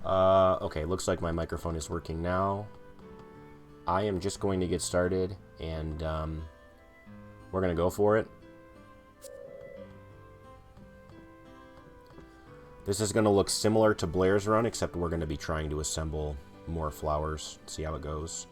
Okay, looks like my microphone is working now. I am just going to get started, and we're going to go for it. This is going to look similar to Blair's run, except we're going to be trying to assemble more flowers. See how it goes.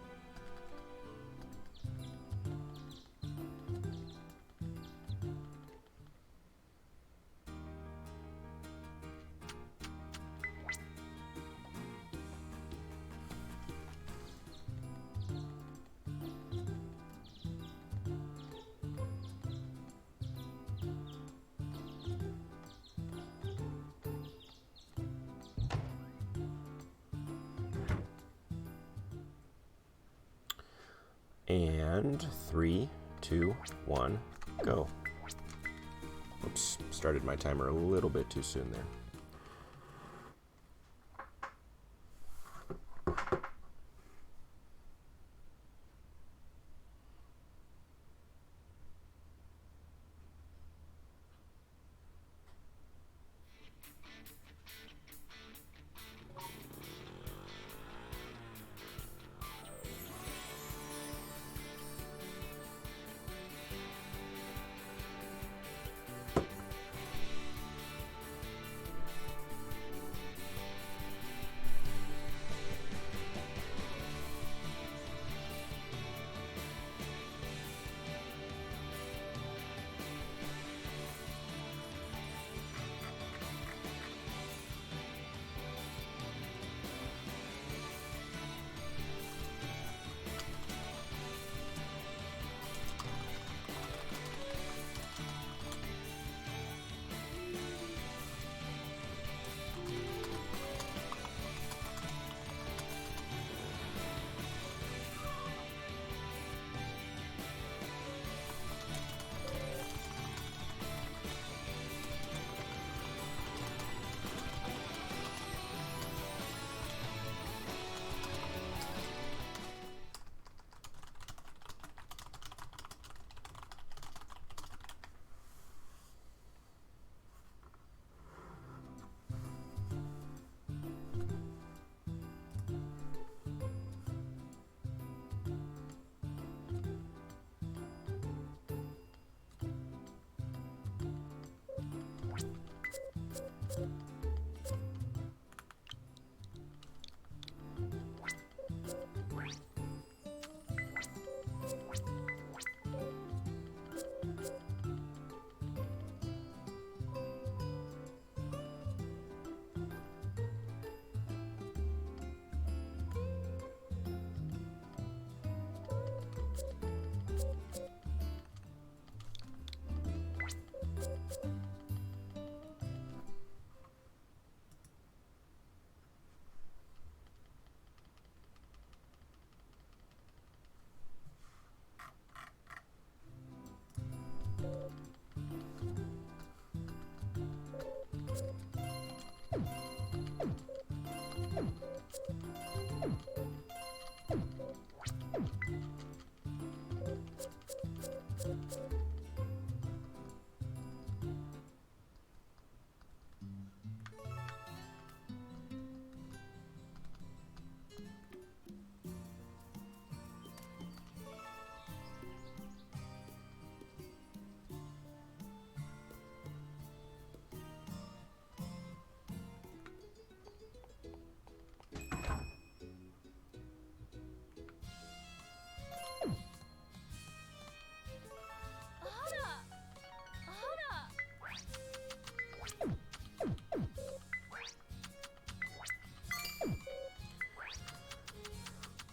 And 3, 2, 1, go. Oops, started my timer a little bit too soon there.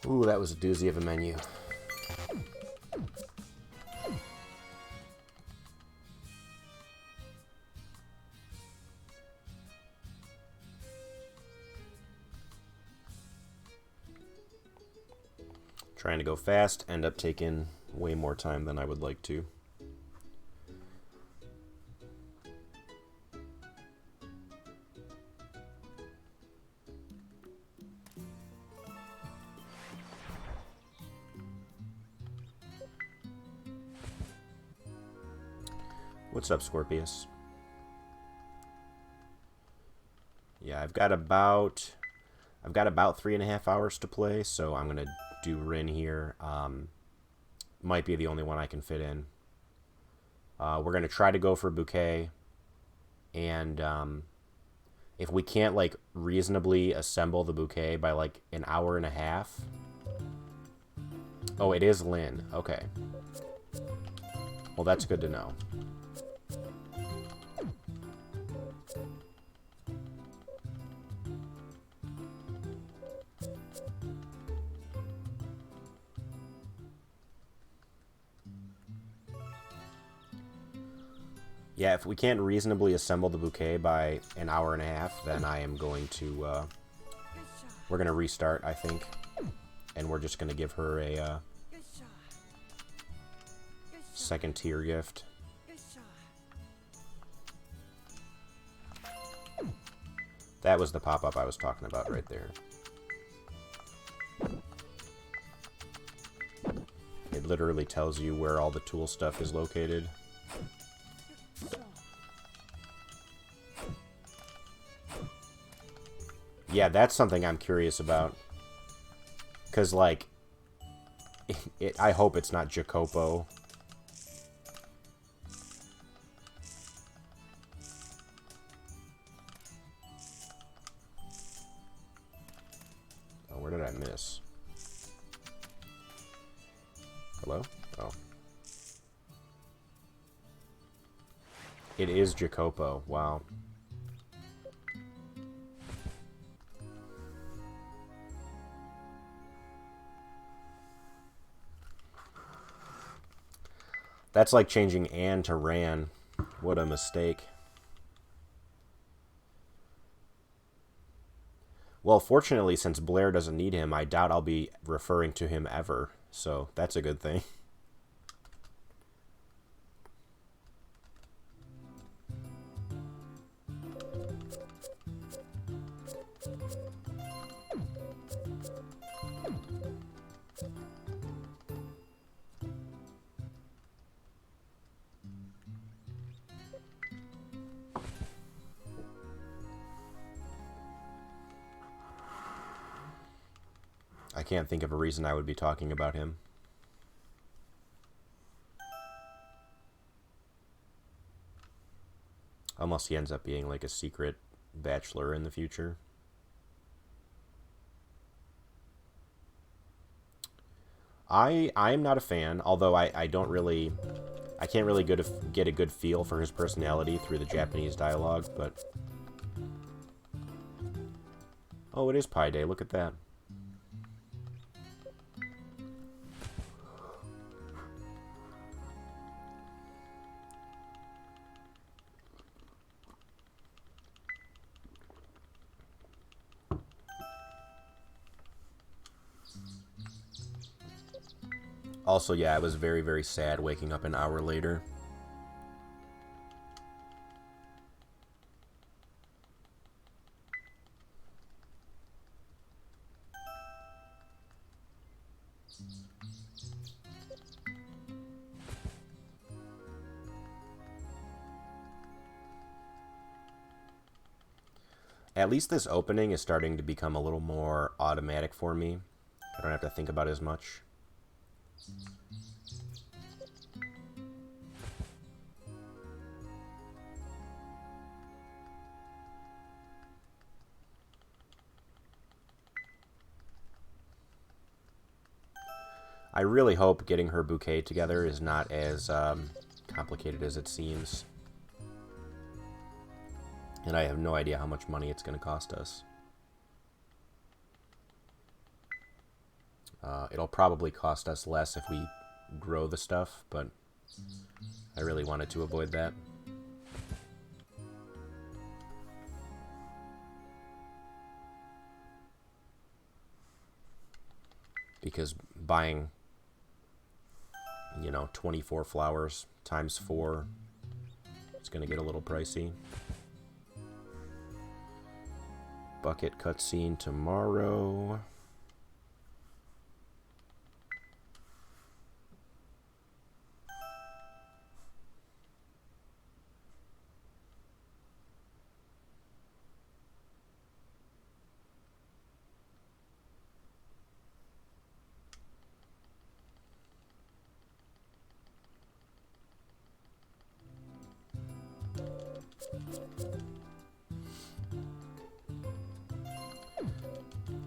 Ooh, that was a doozy of a menu. Trying to go fast, end up taking way more time than I would like to. What's up, Scorpius? Yeah, I've got about 3.5 hours to play, so I'm gonna do Rin here. Might be the only one I can fit in. We're gonna try to go for bouquet, and if we can't like reasonably assemble the bouquet by like an hour and a half. Oh, it is Lin. Okay. Well, that's good to know. Yeah, if we can't reasonably assemble the bouquet by an hour and a half, then I am going to, we're going to restart, I think. And we're just going to give her a second tier gift. That was the pop-up I was talking about right there. It literally tells you where all the tool stuff is located. Yeah, that's something I'm curious about. Because, like, I hope it's not Jacopo. Oh, where did I miss? Hello? Oh. It is Jacopo. Wow. That's like changing Anne to Ran. What a mistake. Well, fortunately, since Blair doesn't need him, I doubt I'll be referring to him ever. So that's a good thing. I can't think of a reason I would be talking about him. Unless he ends up being like a secret bachelor in the future. I'm not a fan, although I can't really get a good feel for his personality through the Japanese dialogue, but... Oh, it is Pi Day, look at that. Also, yeah, I was very, very sad waking up an hour later. At least this opening is starting to become a little more automatic for me. I don't have to think about it as much. I really hope getting her bouquet together is not as complicated as it seems. And I have no idea how much money it's going to cost us. It'll probably cost us less if we grow the stuff, but I really wanted to avoid that. Because buying, you know, 24 flowers times 4, it's going to get a little pricey. Bucket cutscene tomorrow.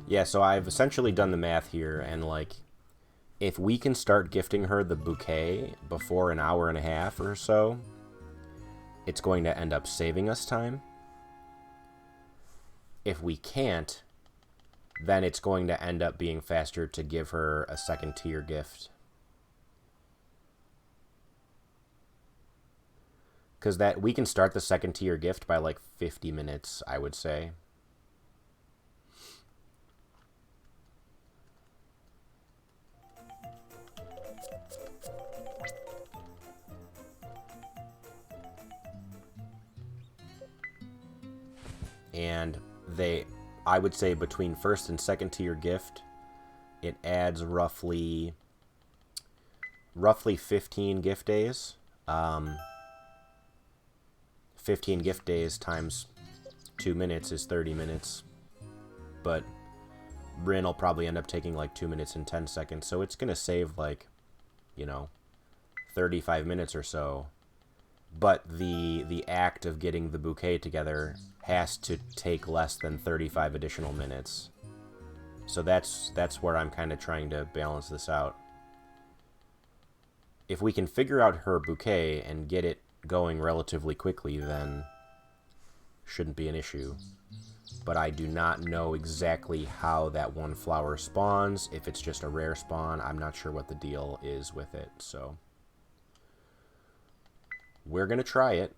Yeah, so I've essentially done the math here, and like, if we can start gifting her the bouquet before an hour and a half or so, it's going to end up saving us time. If we can't, then it's going to end up being faster to give her a second tier gift. Because that we can start the second tier gift by like 50 minutes, I would say. And I would say between first and second tier gift, it adds roughly 15 gift days. 15 gift days times 2 minutes is 30 minutes. But Rin will probably end up taking like 2 minutes and 10 seconds. So it's going to save like, 35 minutes or so. But the act of getting the bouquet together has to take less than 35 additional minutes. So that's where I'm kind of trying to balance this out. If we can figure out her bouquet and get it going relatively quickly, then shouldn't be an issue. But I do not know exactly how that one flower spawns. If it's just a rare spawn, I'm not sure what the deal is with it. So we're going to try it.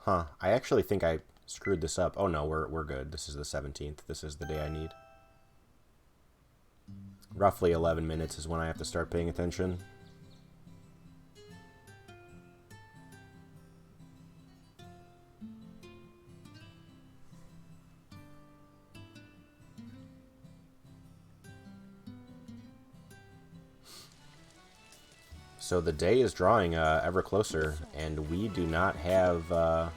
Huh, I actually think I screwed this up. Oh no, we're good. This is the 17th. This is the day I need. Roughly 11 minutes is when I have to start paying attention. So the day is drawing ever closer, and we do not have the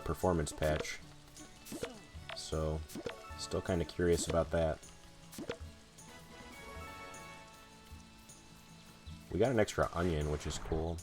performance patch. So, still kind of curious about that. We got an extra onion, which is cool.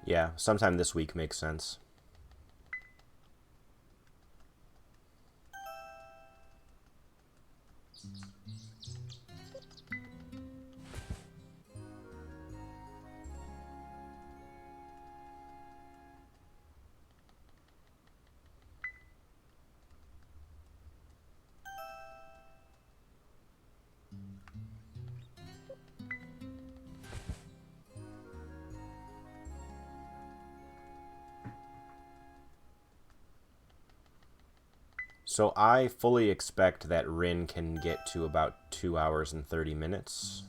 Yeah, sometime this week makes sense. So I fully expect that Rin can get to about 2 hours and 30 minutes,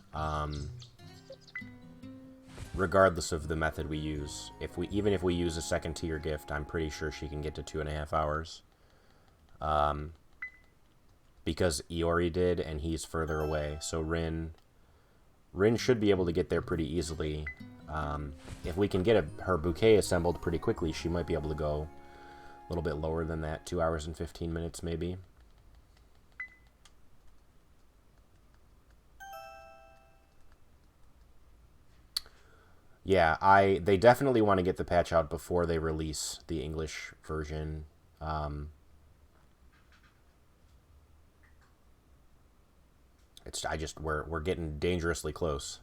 regardless of the method we use. Even if we use a second tier gift, I'm pretty sure she can get to 2.5 hours. Because Iori did, and he's further away. So Rin should be able to get there pretty easily. If we can get her bouquet assembled pretty quickly, she might be able to go a little bit lower than that, 2 hours and 15 minutes maybe. Yeah, they definitely want to get the patch out before they release the English version. We're getting dangerously close.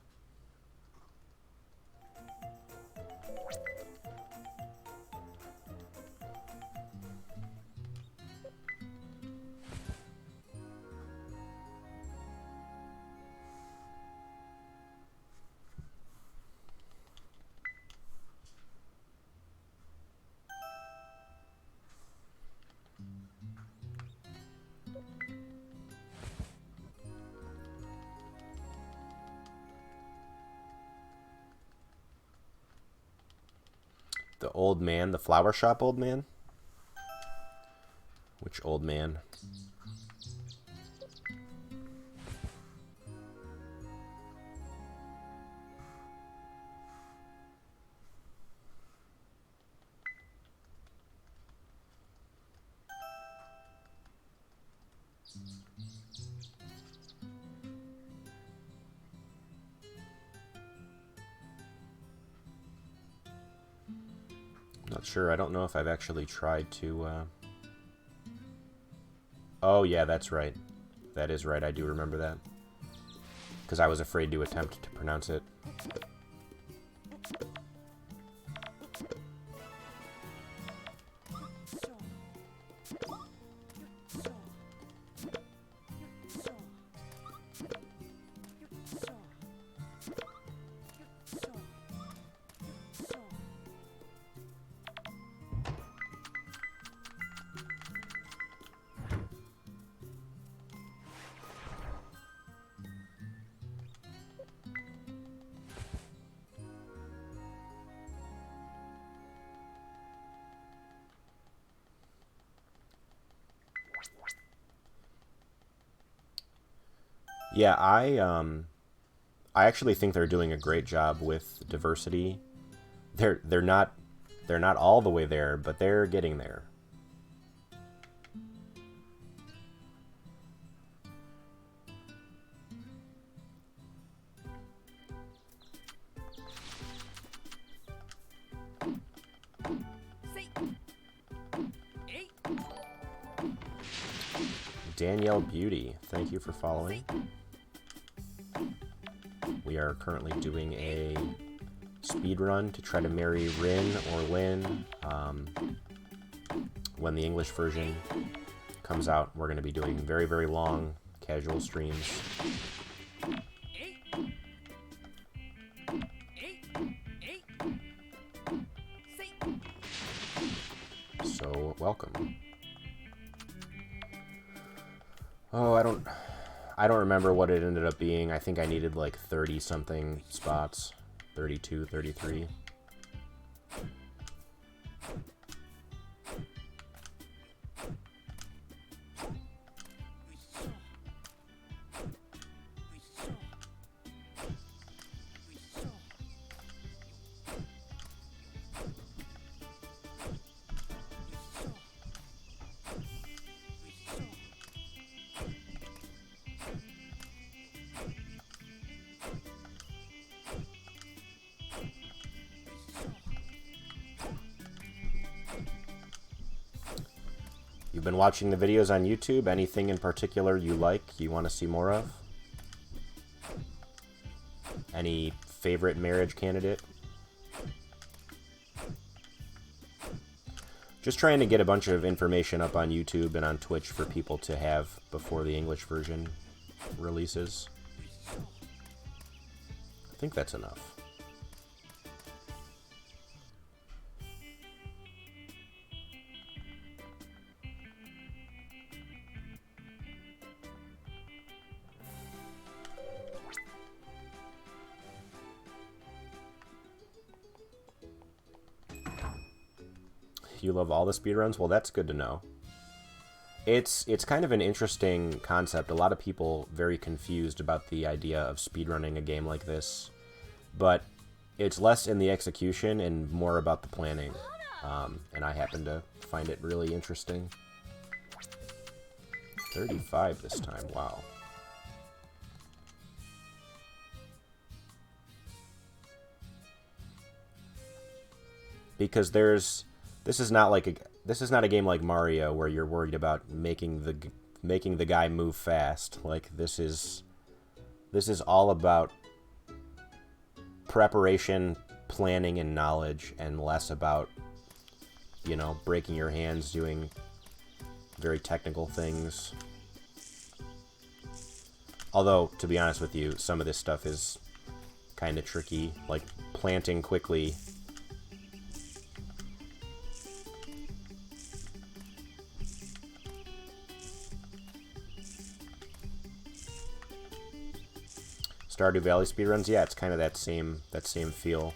The old man, the flower shop old man? Which old man? Not sure. I don't know if I've actually tried to... Oh, yeah, that's right. That is right. I do remember that. Because I was afraid to attempt to pronounce it. Yeah, I actually think they're doing a great job with diversity. They're not all the way there, but they're getting there. Danielle Beauty, thank you for following. We are currently doing a speed run to try to marry Rin or Lin. When the English version comes out, we're going to be doing very, very long casual streams. So, welcome. Oh, I don't remember what it ended up being. I think I needed like 30-something spots. 32, 33. You've been watching the videos on YouTube. Anything in particular you like, you want to see more of? Any favorite marriage candidate? Just trying to get a bunch of information up on YouTube and on Twitch for people to have before the English version releases. I think that's enough. You love all the speedruns? Well, that's good to know. It's kind of an interesting concept. A lot of people very confused about the idea of speedrunning a game like this, but it's less in the execution and more about the planning. And I happen to find it really interesting. 35 this time, wow. Because this is not a game like Mario where you're worried about making the guy move fast. Like this is all about preparation, planning, and knowledge, and less about, you know, breaking your hands doing very technical things. Although, to be honest with you, some of this stuff is kind of tricky, like planting quickly. Stardew Valley speedruns, yeah, it's kind of that same feel.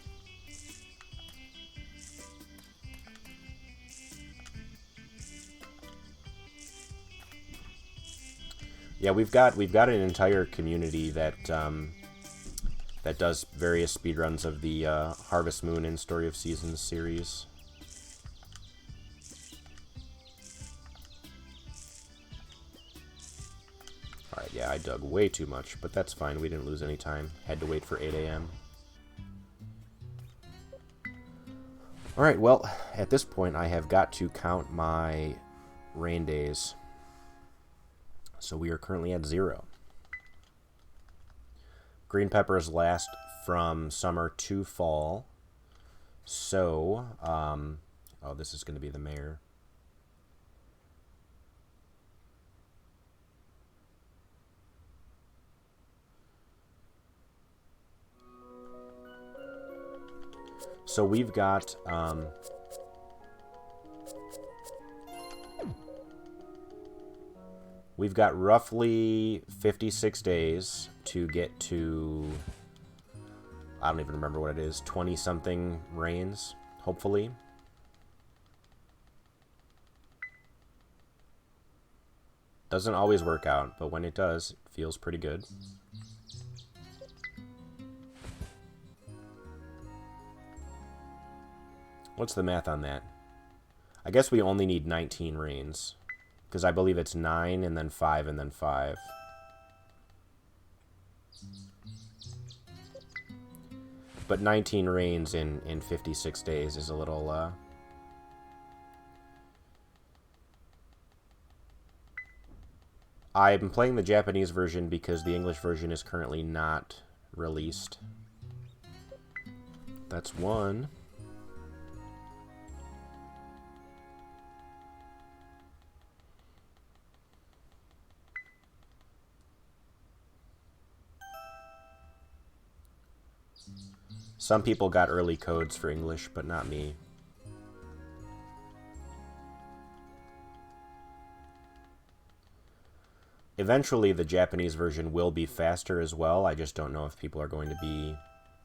Yeah, we've got an entire community that that does various speedruns of the Harvest Moon and Story of Seasons series. Alright, yeah, I dug way too much, but that's fine. We didn't lose any time. Had to wait for 8 a.m. Alright, well, at this point I have got to count my rain days. So we are currently at 0. Green peppers last from summer to fall. So, oh, this is going to be the mayor. So we've got roughly 56 days to get to, I don't even remember what it is, 20-something rains, hopefully. Doesn't always work out, but when it does, it feels pretty good. What's the math on that? I guess we only need 19 rains, because I believe it's 9 and then 5 and then 5. But 19 rains in 56 days is a little, I'm playing the Japanese version because the English version is currently not released. That's one. Some people got early codes for English, but not me. Eventually, the Japanese version will be faster as well. I just don't know if people are going to be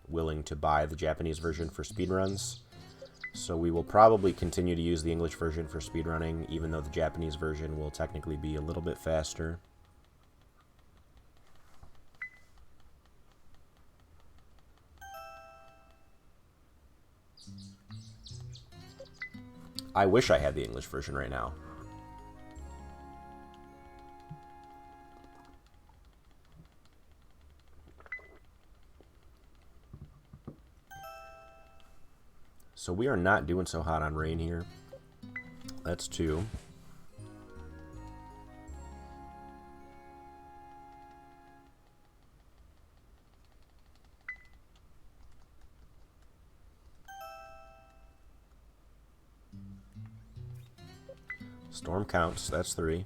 willing to buy the Japanese version for speedruns. So we will probably continue to use the English version for speedrunning, even though the Japanese version will technically be a little bit faster. I wish I had the English version right now. So we are not doing so hot on rain here. That's 2. Storm counts. That's 3.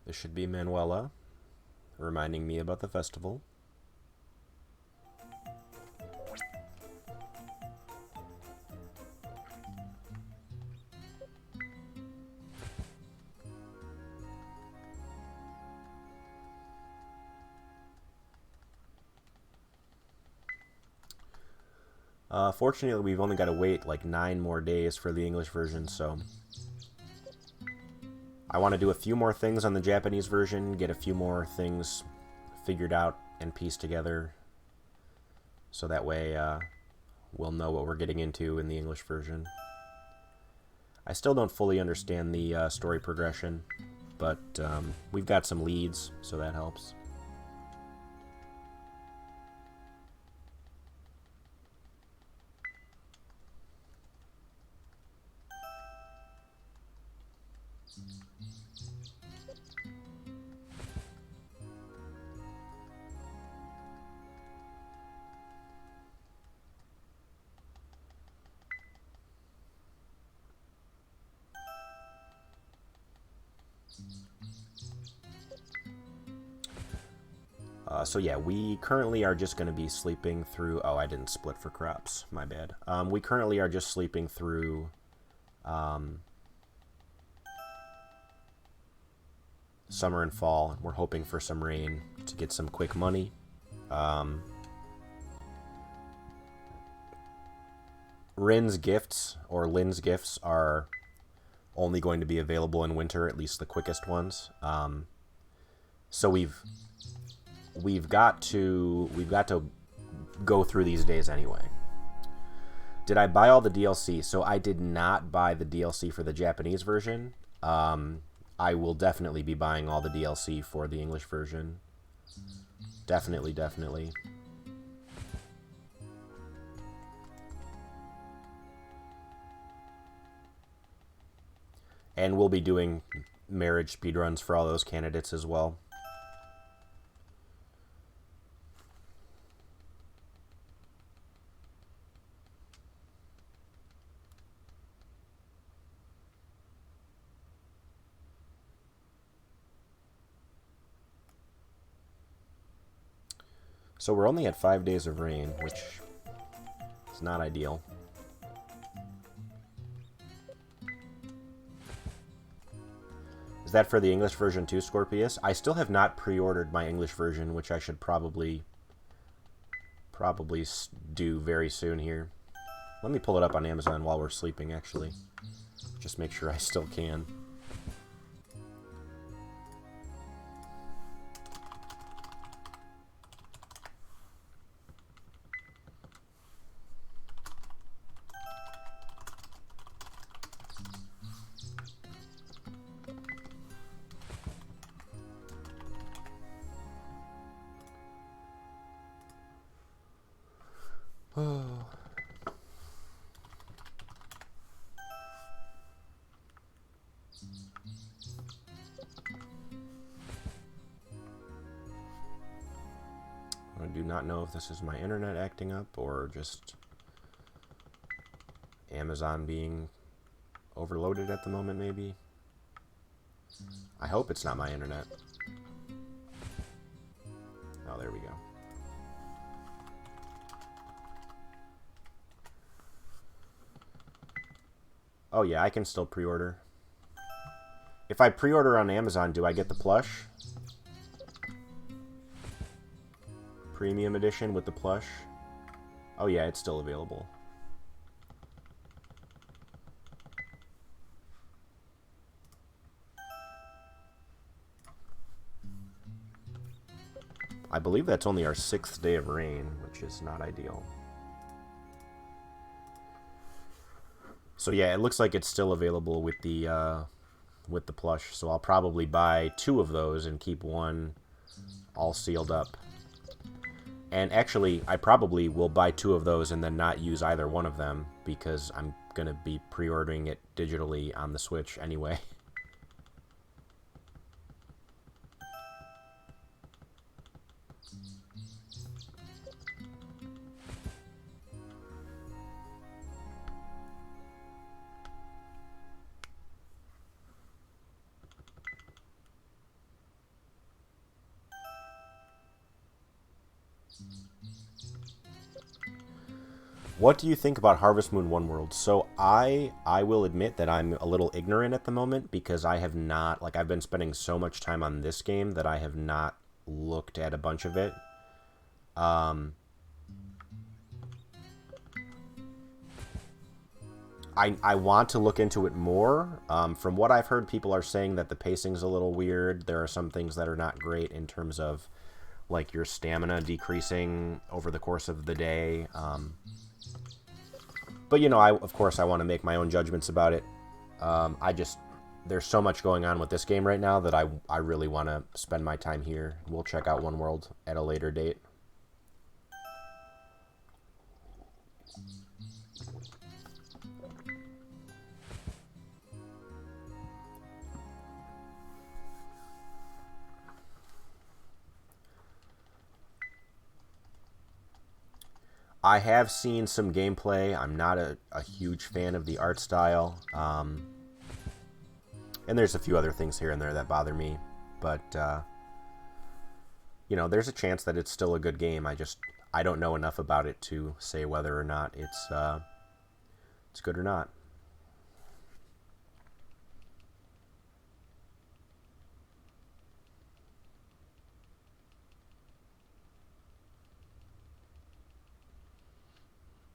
This should be Manuela, reminding me about the festival. Fortunately, we've only got to wait like 9 more days for the English version, so I want to do a few more things on the Japanese version, get a few more things figured out and pieced together, so that way we'll know what we're getting into in the English version. I still don't fully understand the story progression, but we've got some leads, so that helps. So yeah, we currently are just going to be sleeping through... Oh, I didn't split for crops. My bad. We currently are just sleeping through... summer and fall. We're hoping for some rain to get some quick money. Rin's gifts, or Lin's gifts, are only going to be available in winter, at least the quickest ones. So we've got to go through these days anyway. Did I buy all the DLC? So I did not buy the DLC for the Japanese version. I will definitely be buying all the DLC for the English version. Definitely, definitely. And we'll be doing marriage speedruns for all those candidates as well. So we're only at 5 days of rain, which is not ideal. Is that for the English version too, Scorpius? I still have not pre-ordered my English version, which I should probably do very soon here. Let me pull it up on Amazon while we're sleeping, actually. Just make sure I still can. Oh. I do not know if this is my internet acting up or just Amazon being overloaded at the moment, maybe. I hope it's not my internet. Oh, there we go. Oh yeah, I can still pre-order. If I pre-order on Amazon, do I get the plush? Premium edition with the plush? Oh yeah, it's still available. I believe that's only our 6th day of rain, which is not ideal. So yeah, it looks like it's still available with the plush. So I'll probably buy 2 of those and keep one all sealed up. And actually, I probably will buy 2 of those and then not use either one of them because I'm going to be pre-ordering it digitally on the Switch anyway. What do you think about Harvest Moon One World? So I will admit that I'm a little ignorant at the moment because I have not, like, I've been spending so much time on this game that I have not looked at a bunch of it. I want to look into it more. From what I've heard, people are saying that the pacing's a little weird. There are some things that are not great in terms of, like, your stamina decreasing over the course of the day. But, you know, of course, I want to make my own judgments about it. There's so much going on with this game right now that I really want to spend my time here. We'll check out One World at a later date. I have seen some gameplay. I'm not a huge fan of the art style. And there's a few other things here and there that bother me. But you know, there's a chance that it's still a good game. I don't know enough about it to say whether or not it's good or not.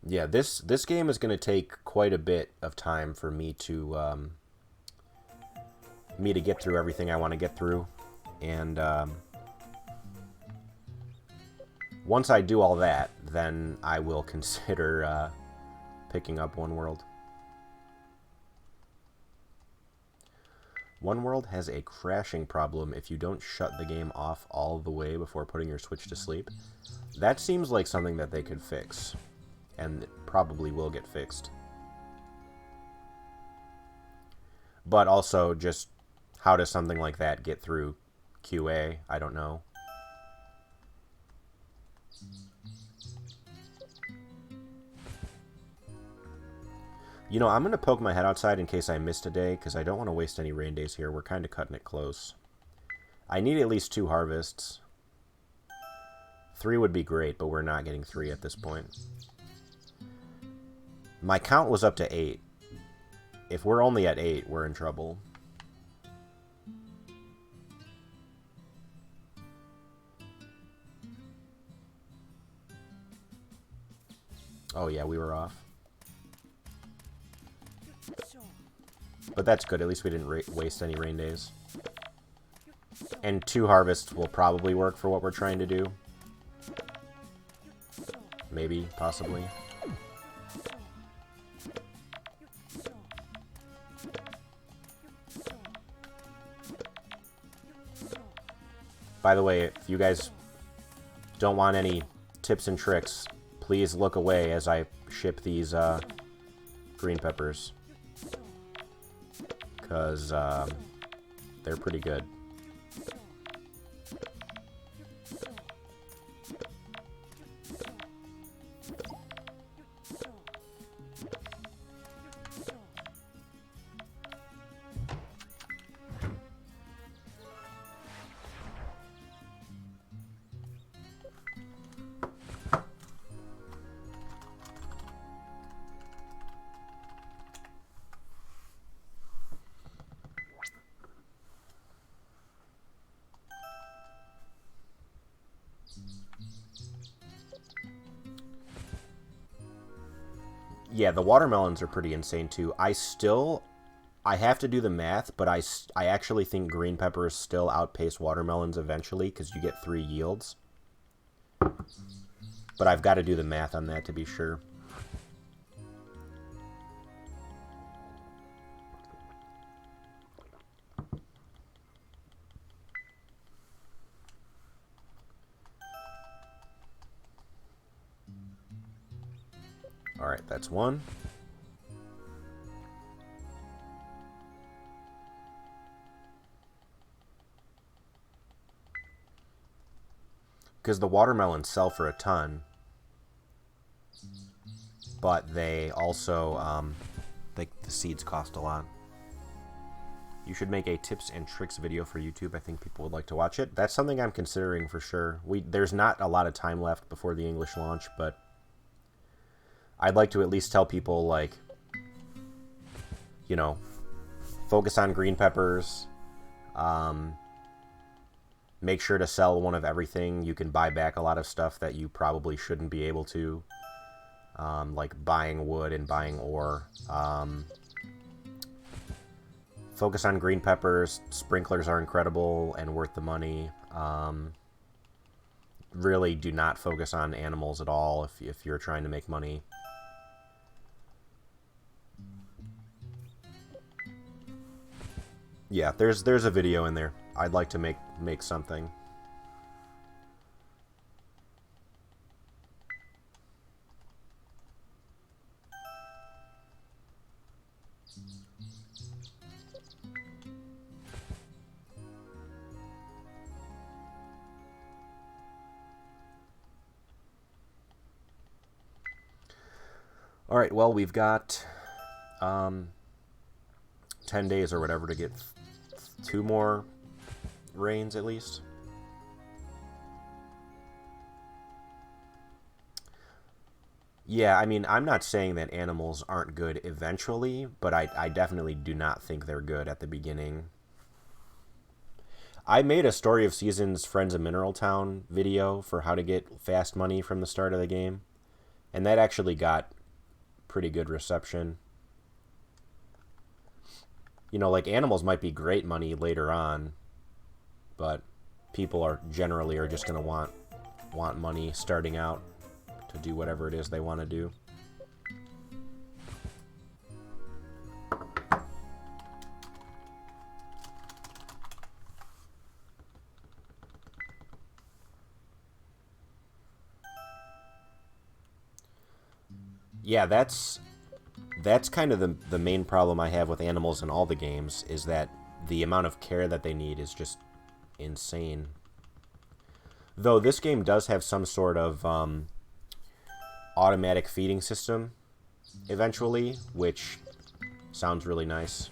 Yeah, this game is going to take quite a bit of time for me to get through everything I want to get through, and once I do all that, then I will consider picking up One World. One World has a crashing problem if you don't shut the game off all the way before putting your Switch to sleep. That seems like something that they could fix, and it probably will get fixed. But also, just how does something like that get through QA? I don't know. You know, I'm going to poke my head outside in case I missed a day, because I don't want to waste any rain days here. We're kind of cutting it close. I need at least 2 harvests. 3 would be great, but we're not getting 3 at this point. My count was up to 8. If we're only at 8, we're in trouble. Oh yeah, we were off. But that's good. At least we didn't waste any rain days. And 2 harvests will probably work for what we're trying to do. Maybe, possibly. By the way, if you guys don't want any tips and tricks, please look away as I ship these green peppers. Because they're pretty good. Yeah, the watermelons are pretty insane too. I have to do the math, but I actually think green peppers still outpace watermelons eventually because you get 3 yields. But I've got to do the math on that to be sure. Alright, that's 1. Because the watermelons sell for a ton. But they also, the seeds cost a lot. You should make a tips and tricks video for YouTube. I think people would like to watch it. That's something I'm considering for sure. There's not a lot of time left before the English launch, but I'd like to at least tell people, like, you know, focus on green peppers. Make sure to sell one of everything. You can buy back a lot of stuff that you probably shouldn't be able to, like buying wood and buying ore. Focus on green peppers. Sprinklers are incredible and worth the money. Really do not focus on animals at all if you're trying to make money. Yeah, there's a video in there. I'd like to make something. All right, well, we've got 10 days or whatever to get 2 more rains at least. Yeah, I mean, I'm not saying that animals aren't good eventually, but I definitely do not think they're good at the beginning. I made a Story of Seasons Friends of Mineral Town video for how to get fast money from the start of the game, and that actually got pretty good reception. You know, like animals might be great money later on, but people are generally are just going to want money starting out to do whatever it is they want to do. Yeah, that's kind of the main problem I have with animals in all the games is that the amount of care that they need is just insane. Though this game does have some sort of automatic feeding system eventually, which sounds really nice.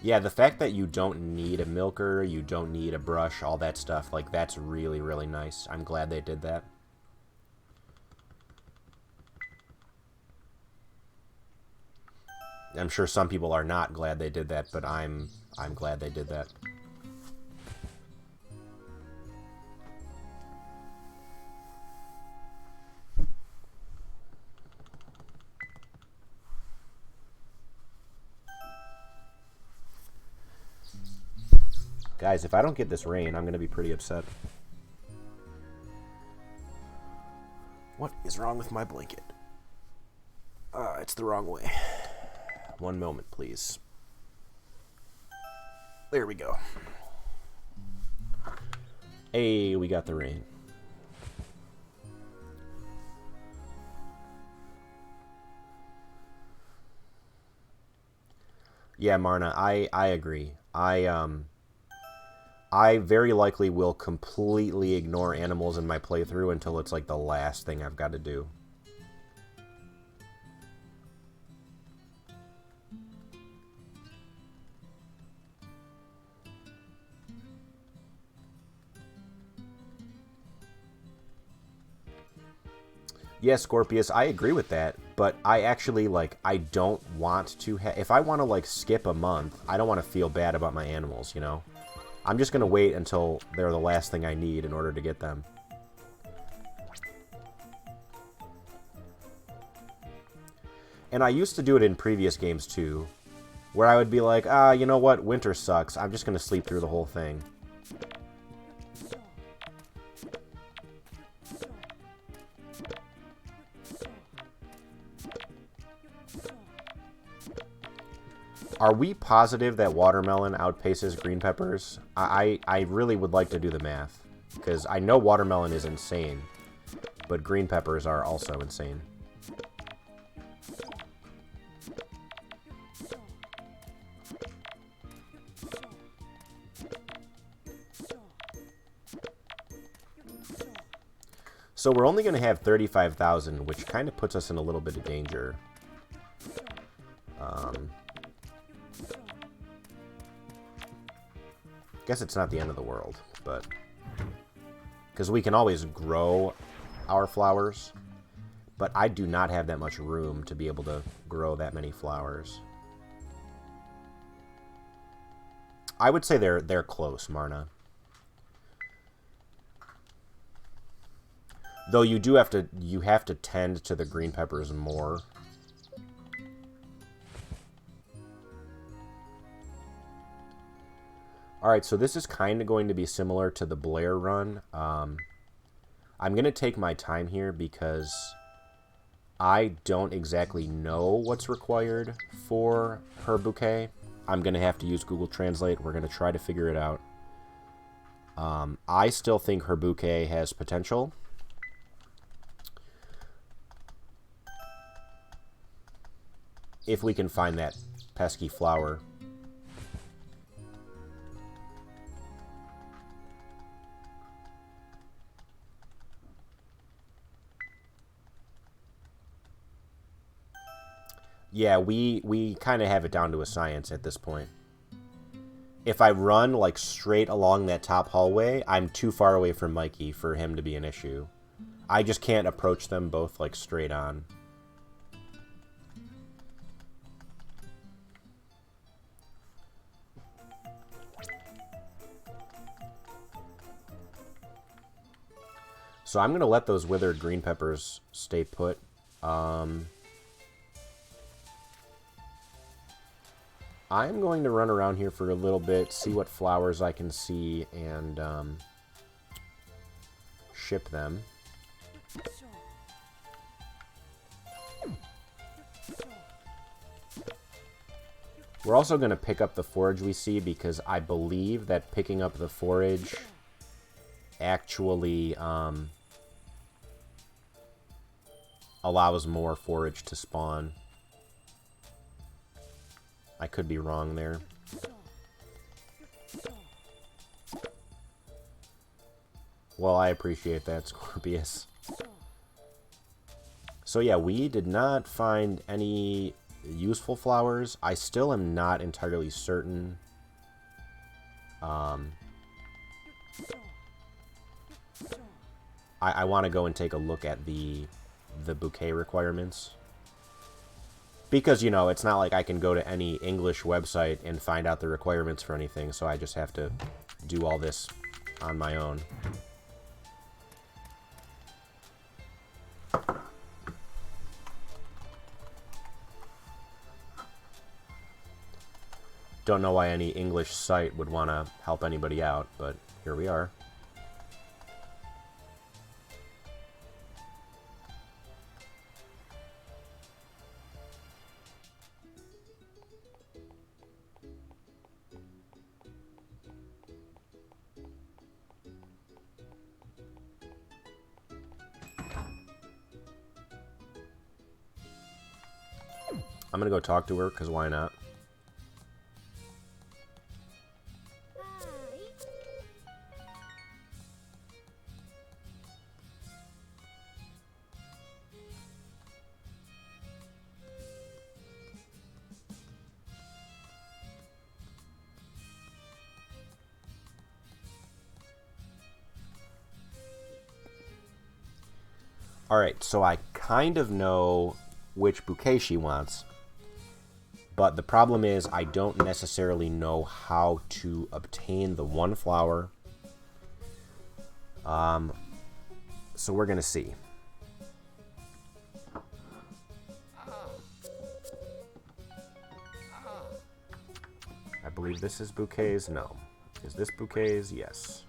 Yeah, the fact that you don't need a milker, you don't need a brush, all that stuff, like, that's really, really nice. I'm glad they did that. I'm sure some people are not glad they did that, but I'm glad they did that. Guys, if I don't get this rain, I'm going to be pretty upset. What is wrong with my blanket? It's the wrong way. One moment, please. There we go. Hey, we got the rain. Yeah, Marna, I agree. I very likely will completely ignore animals in my playthrough until it's like the last thing I've got to do. Yeah, Scorpius, I agree with that, but I actually, like, I don't want to if I want to, like, skip a month, I don't want to feel bad about my animals, you know? I'm just going to wait until they're the last thing I need in order to get them. And I used to do it in previous games, too, where I would be like, you know what, winter sucks, I'm just going to sleep through the whole thing. Are we positive that watermelon outpaces green peppers? I really would like to do the math, because I know watermelon is insane, but green peppers are also insane. So we're only going to have 35,000, which kind of puts us in a little bit of danger. Guess it's not the end of the world, but because we can always grow our flowers, but I do not have that much room to be able to grow that many flowers. I would say they're close, Marna. Though you have to tend to the green peppers more. Alright, so this is kind of going to be similar to the Blair run. I'm going to take my time here because I don't exactly know what's required for her bouquet. I'm going to have to use Google Translate. We're going to try to figure it out. I still think her bouquet has potential. If we can find that pesky flower. Yeah, we kind of have it down to a science at this point. If I run, like, straight along that top hallway, I'm too far away from Mikey for him to be an issue. I just can't approach them both, like, straight on. So I'm going to let those withered green peppers stay put. I'm going to run around here for a little bit, see what flowers I can see, and ship them. We're also going to pick up the forage we see, because I believe that picking up the forage actually allows more forage to spawn. I could be wrong there. Well, I appreciate that, Scorpius. So yeah, we did not find any useful flowers. I still am not entirely certain. I want to go and take a look at the bouquet requirements. Because, you know, it's not like I can go to any English website and find out the requirements for anything, so I just have to do all this on my own. Don't know why any English site would want to help anybody out, but here we are. I'm gonna go talk to her, because why not? Alright, so I kind of know which bouquet she wants. But the problem is I don't necessarily know how to obtain the one flower. So we're going to see. I believe this is bouquets. No. Is this bouquets? Yes.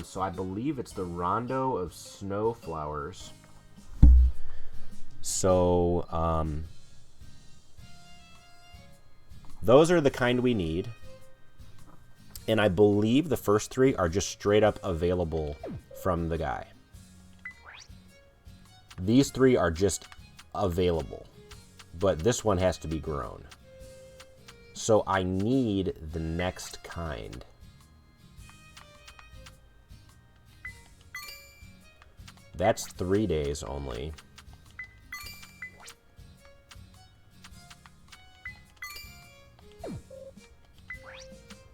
So I believe it's the rondo of snow flowers. So, those are the kind we need. And I believe the first three are just straight up available from the guy. These three are just available. But this one has to be grown. So I need the next kind. That's 3 days only.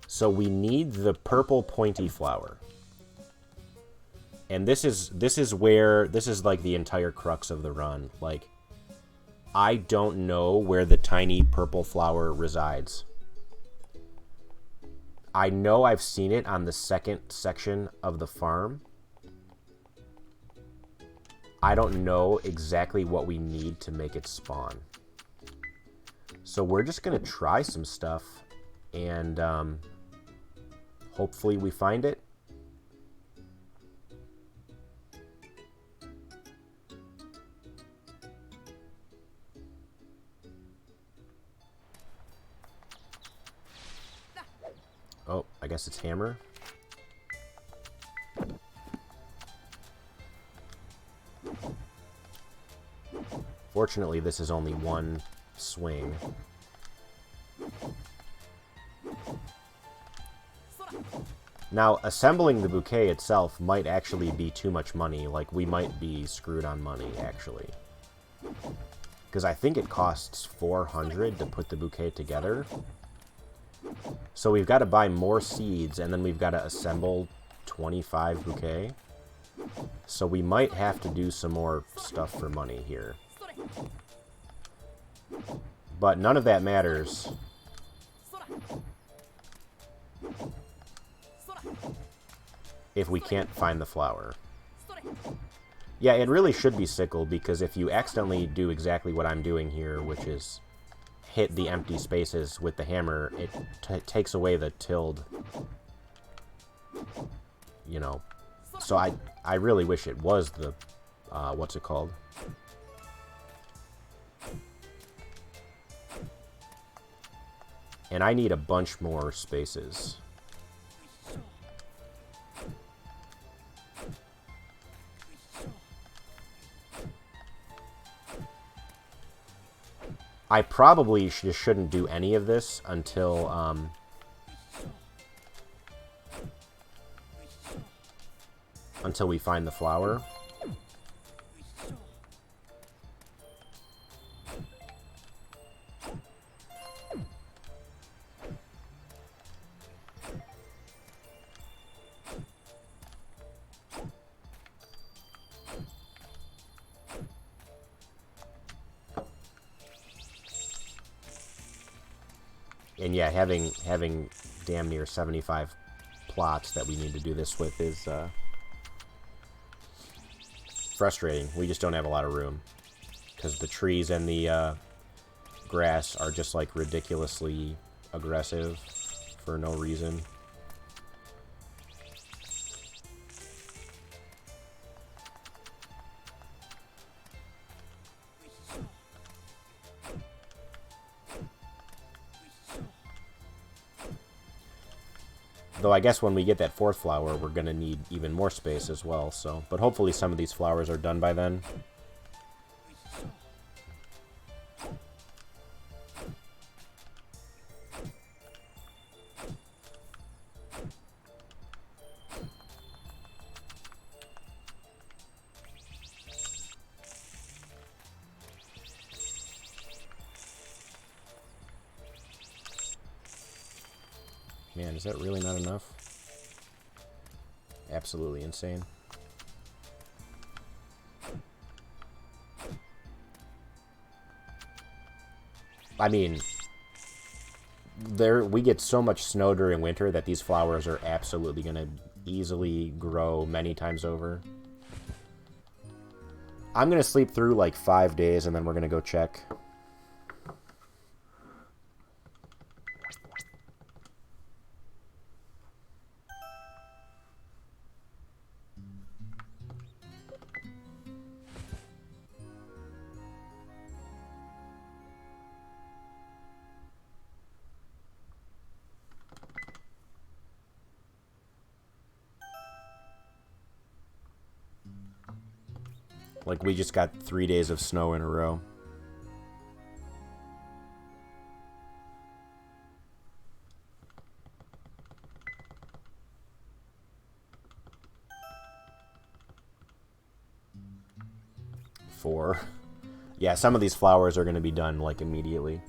So we need the purple pointy flower. And this is like the entire crux of the run. Like, I don't know where the tiny purple flower resides. I know I've seen it on the second section of the farm. I don't know exactly what we need to make it spawn. So we're just gonna try some stuff, and hopefully we find it. Oh, I guess it's hammer. Fortunately, this is only one swing. Now, assembling the bouquet itself might actually be too much money. Like, we might be screwed on money, actually. Because I think it costs 400 to put the bouquet together. So we've got to buy more seeds, and then we've got to assemble 25 bouquet. So we might have to do some more stuff for money here. But none of that matters. If we can't find the flower. Yeah, it really should be sickle, because if you accidentally do exactly what I'm doing here, which is hit the empty spaces with the hammer, it takes away the tilled, you know. So I really wish it was the, what's it called? And I need a bunch more spaces. I probably just shouldn't do any of this until we find the flower. And yeah, having damn near 75 plots that we need to do this with is frustrating. We just don't have a lot of room because the trees and the grass are just like ridiculously aggressive for no reason. Though I guess when we get that fourth flower, we're going to need even more space as well, so... But hopefully some of these flowers are done by then. Man, is that really not enough? Absolutely insane. I mean, we get so much snow during winter that these flowers are absolutely going to easily grow many times over. I'm going to sleep through like 5 days and then we're going to go check. Like, we just got 3 days of snow in a row. Four. Yeah, some of these flowers are going to be done, like, immediately.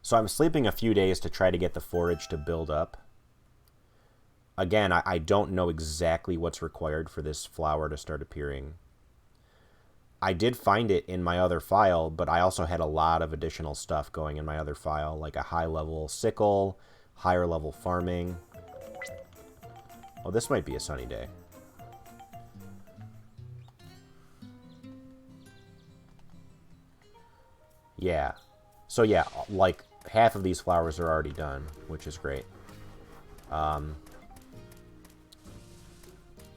So I'm sleeping a few days to try to get the forage to build up. Again, I don't know exactly what's required for this flower to start appearing. I did find it in my other file, but I also had a lot of additional stuff going in my other file, like a high-level sickle, higher-level farming. Oh, this might be a sunny day. Yeah. So yeah, like half of these flowers are already done, which is great.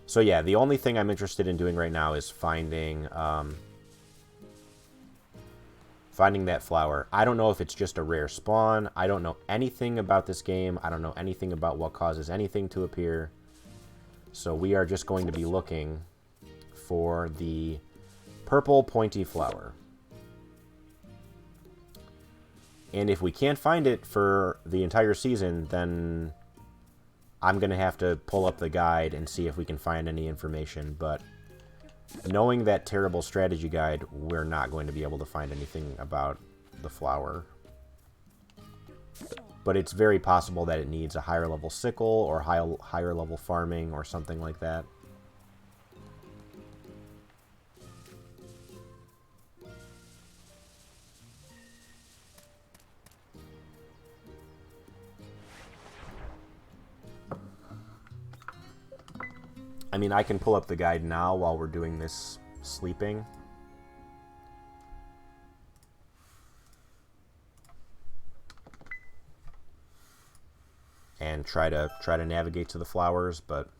So yeah, the only thing I'm interested in doing right now is finding finding that flower. I don't know if it's just a rare spawn. I don't know anything about this game. I don't know anything about what causes anything to appear. So we are just going to be looking for the purple pointy flower. And if we can't find it for the entire season, then I'm going to have to pull up the guide and see if we can find any information, but knowing that terrible strategy guide, we're not going to be able to find anything about the flower. But it's very possible that it needs a higher level sickle or higher level farming or something like that. I mean, I can pull up the guide now while we're doing this sleeping. And try to navigate to the flowers, but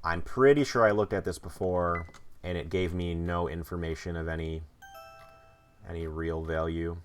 I'm pretty sure I looked at this before and it gave me no information of any real value.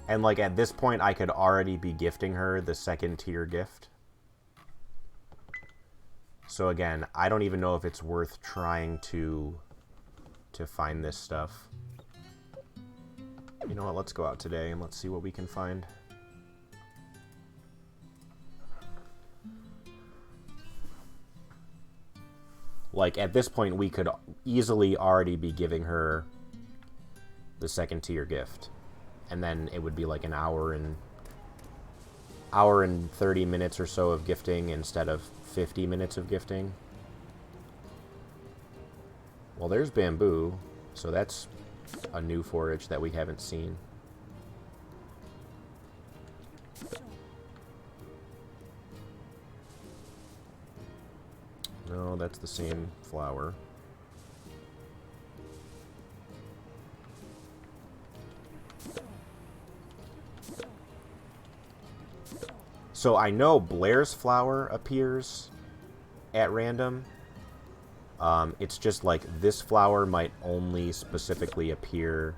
And, like, at this point, I could already be gifting her the second tier gift. So, again, I don't even know if it's worth trying to find this stuff. You know what, let's go out today and let's see what we can find. Like, at this point, we could easily already be giving her the second tier gift. And then it would be like an hour and 30 minutes or so of gifting instead of 50 minutes of gifting. Well, there's bamboo, so that's a new forage that we haven't seen. No, that's the same flower. So I know Blair's flower appears at random. It's just like this flower might only specifically appear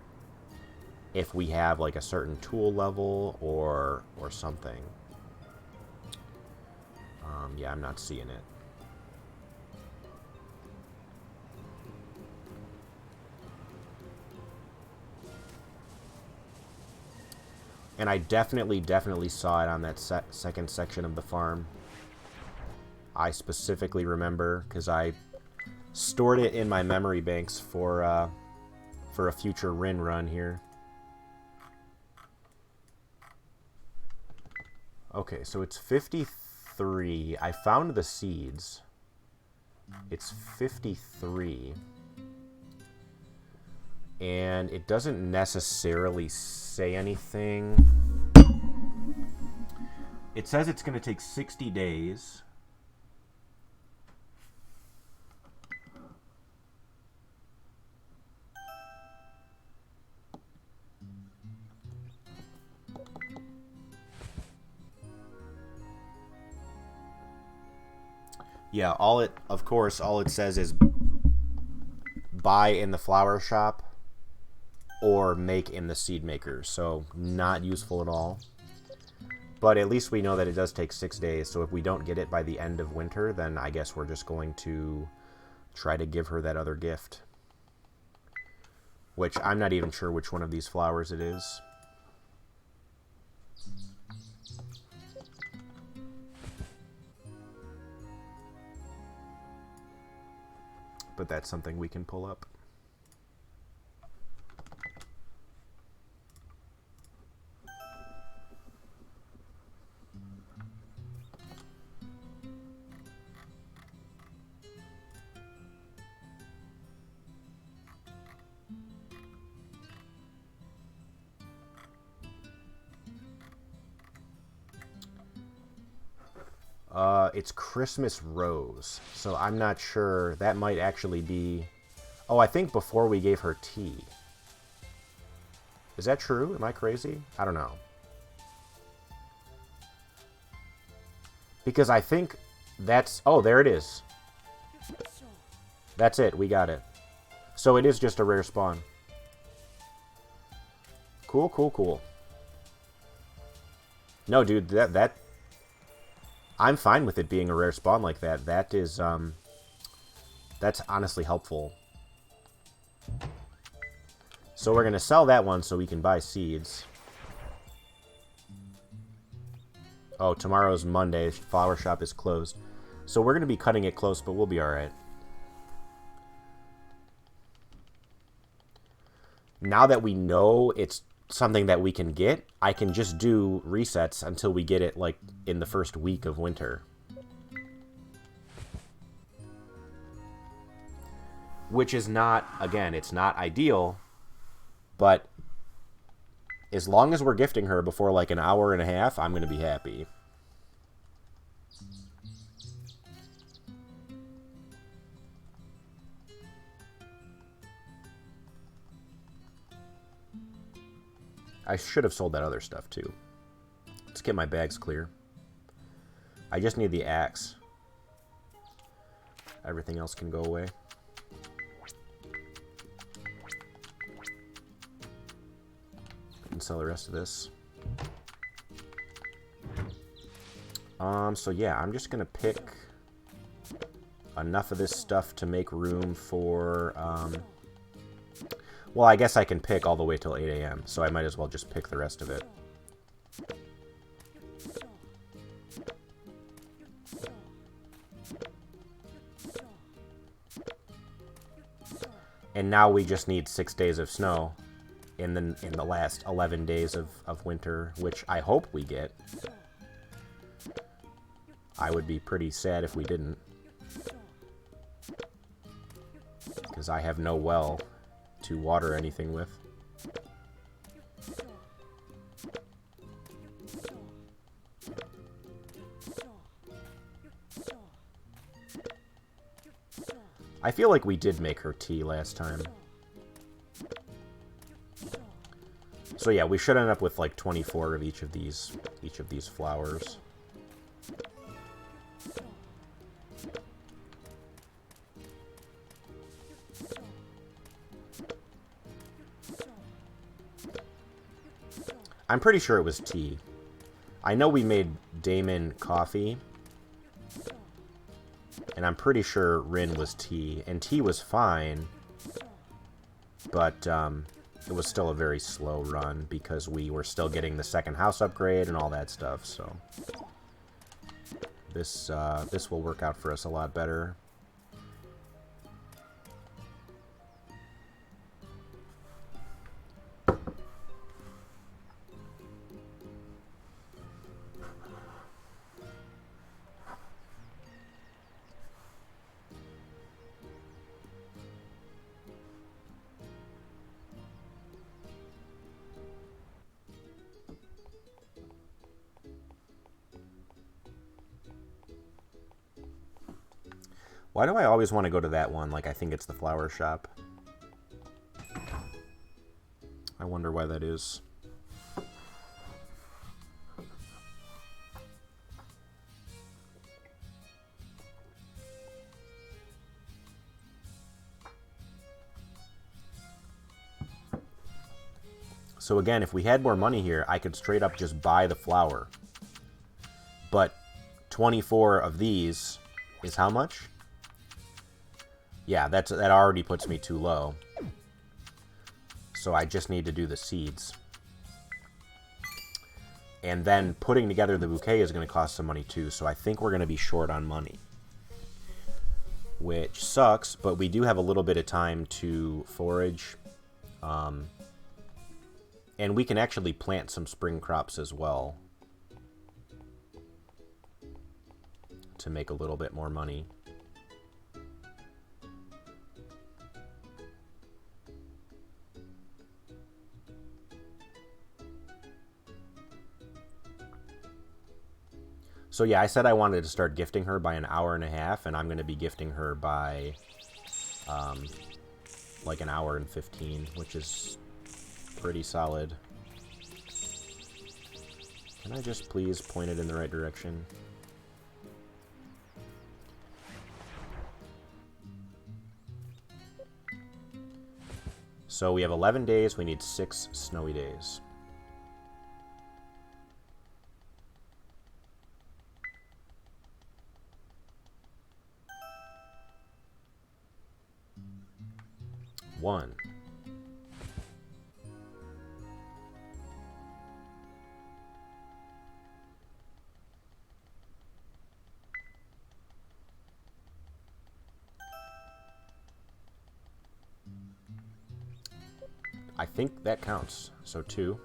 if we have like a certain tool level or something. Yeah, I'm not seeing it. And I definitely saw it on that second section of the farm. I specifically remember because I stored it in my memory banks for a future Rin run here. Okay, so it's 53. I found the seeds. It's 53. And it doesn't necessarily say anything. It says it's going to take 60 days. Yeah, all it says is buy in the flower shop or make in the seed maker, so not useful at all. But at least we know that it does take 6 days, so if we don't get it by the end of winter, then I guess we're just going to try to give her that other gift. Which I'm not even sure which one of these flowers it is. But that's something we can pull up. It's Christmas Rose, so I'm not sure. That might actually be... Oh, I think before we gave her tea. Is that true? Am I crazy? I don't know. Because I think that's... Oh, there it is. That's it. We got it. So it is just a rare spawn. Cool, cool, cool. No, dude, that... I'm fine with it being a rare spawn like that. That is, that's honestly helpful. So we're going to sell that one so we can buy seeds. Oh, tomorrow's Monday. Flower shop is closed. So we're going to be cutting it close, but we'll be alright. Now that we know it's something that we can get, I can just do resets until we get it, like, in the first week of winter. Which is not, again, it's not ideal, but as long as we're gifting her before, like, an hour and a half, I'm going to be happy. I should have sold that other stuff, too. Let's get my bags clear. I just need the axe. Everything else can go away. And sell the rest of this. So yeah, I'm just gonna pick enough of this stuff to make room for, well, I guess I can pick all the way till 8 a.m., so I might as well just pick the rest of it. And now we just need 6 days of snow in the last 11 days of winter, which I hope we get. I would be pretty sad if we didn't. Because I have no well to water anything with. I feel like we did make her tea last time. So yeah, we should end up with like 24 of each of these flowers. I'm pretty sure it was tea. I know we made Damon coffee. And I'm pretty sure Rin was tea. And tea was fine. But it was still a very slow run because we were still getting the second house upgrade and all that stuff. So this will work out for us a lot better. Why do I always want to go to that one? Like, I think it's the flower shop. I wonder why that is. So again, if we had more money here, I could straight up just buy the flower. But 24 of these is how much? Yeah, that already puts me too low. So I just need to do the seeds. And then putting together the bouquet is going to cost some money too, so I think we're going to be short on money. Which sucks, but we do have a little bit of time to forage. And we can actually plant some spring crops as well. To make a little bit more money. So yeah, I said I wanted to start gifting her by an hour and a half, and I'm going to be gifting her by like an hour and 15, which is pretty solid. Can I just please point it in the right direction? So we have 11 days. We need 6 snowy days. One. I think that counts. So 2.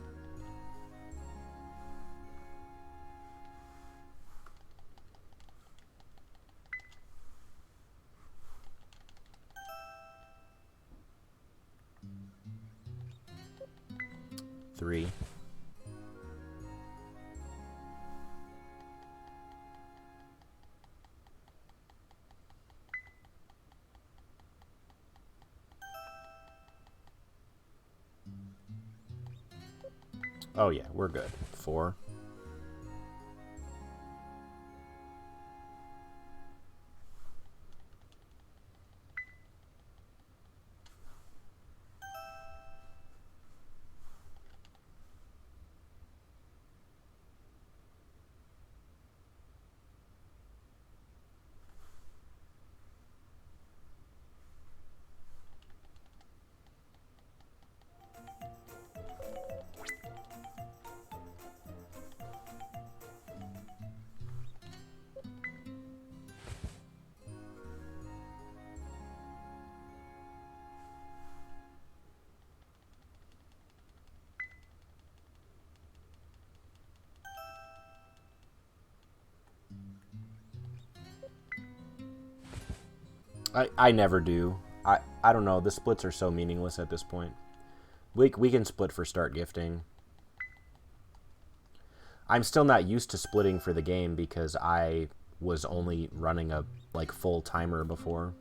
Three. Oh yeah, we're good. 4. I never do. I don't know. The splits are so meaningless at this point. We can split for start gifting. I'm still not used to splitting for the game because I was only running a like full timer before.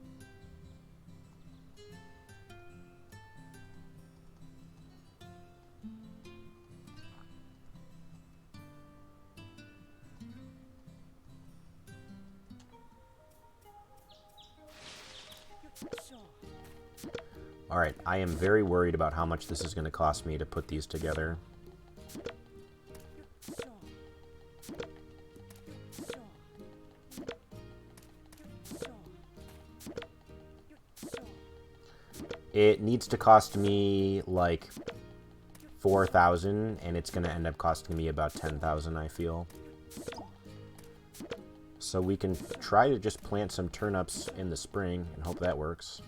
Alright, I am very worried about how much this is going to cost me to put these together. It needs to cost me like 4,000, and it's going to end up costing me about 10,000, I feel. So we can try to just plant some turnips in the spring and hope that works.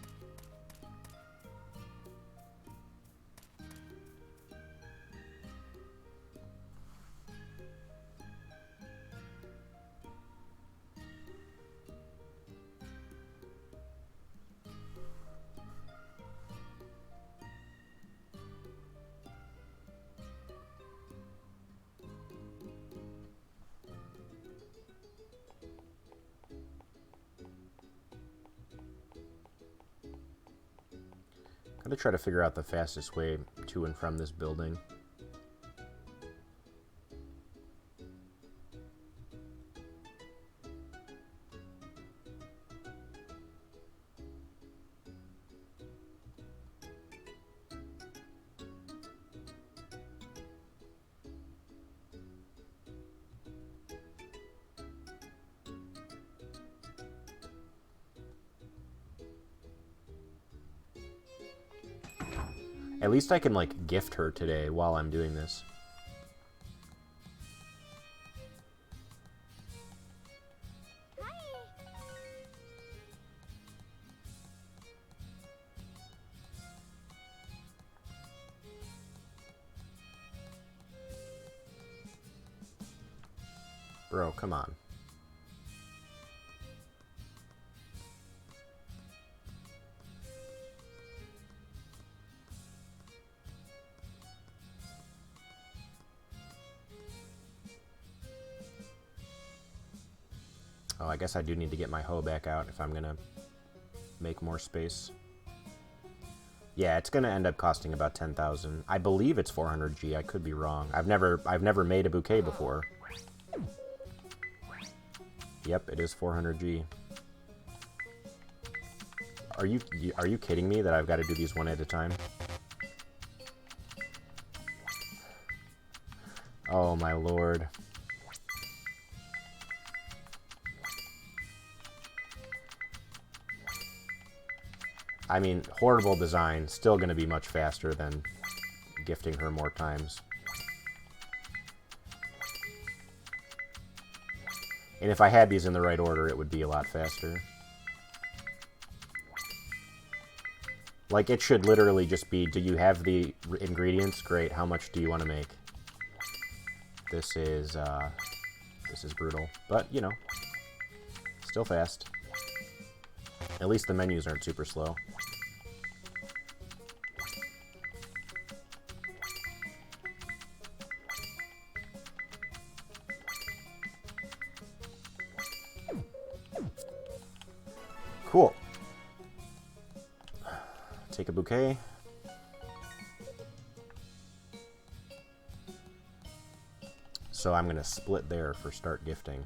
Gotta try to figure out the fastest way to and from this building. At least I can, like, gift her today while I'm doing this. Bro, come on. Oh, I guess I do need to get my hoe back out if I'm going to make more space. Yeah, it's going to end up costing about 10,000. I believe it's 400G. I could be wrong. I've never made a bouquet before. Yep, it is 400G. Are you kidding me that I've got to do these one at a time? Oh my lord. I mean, horrible design, still going to be much faster than gifting her more times. And if I had these in the right order, it would be a lot faster. Like, it should literally just be, do you have the ingredients? Great, how much do you want to make? This is brutal. But, you know, still fast. At least the menus aren't super slow. Cool. Take a bouquet. So I'm going to split there for start gifting.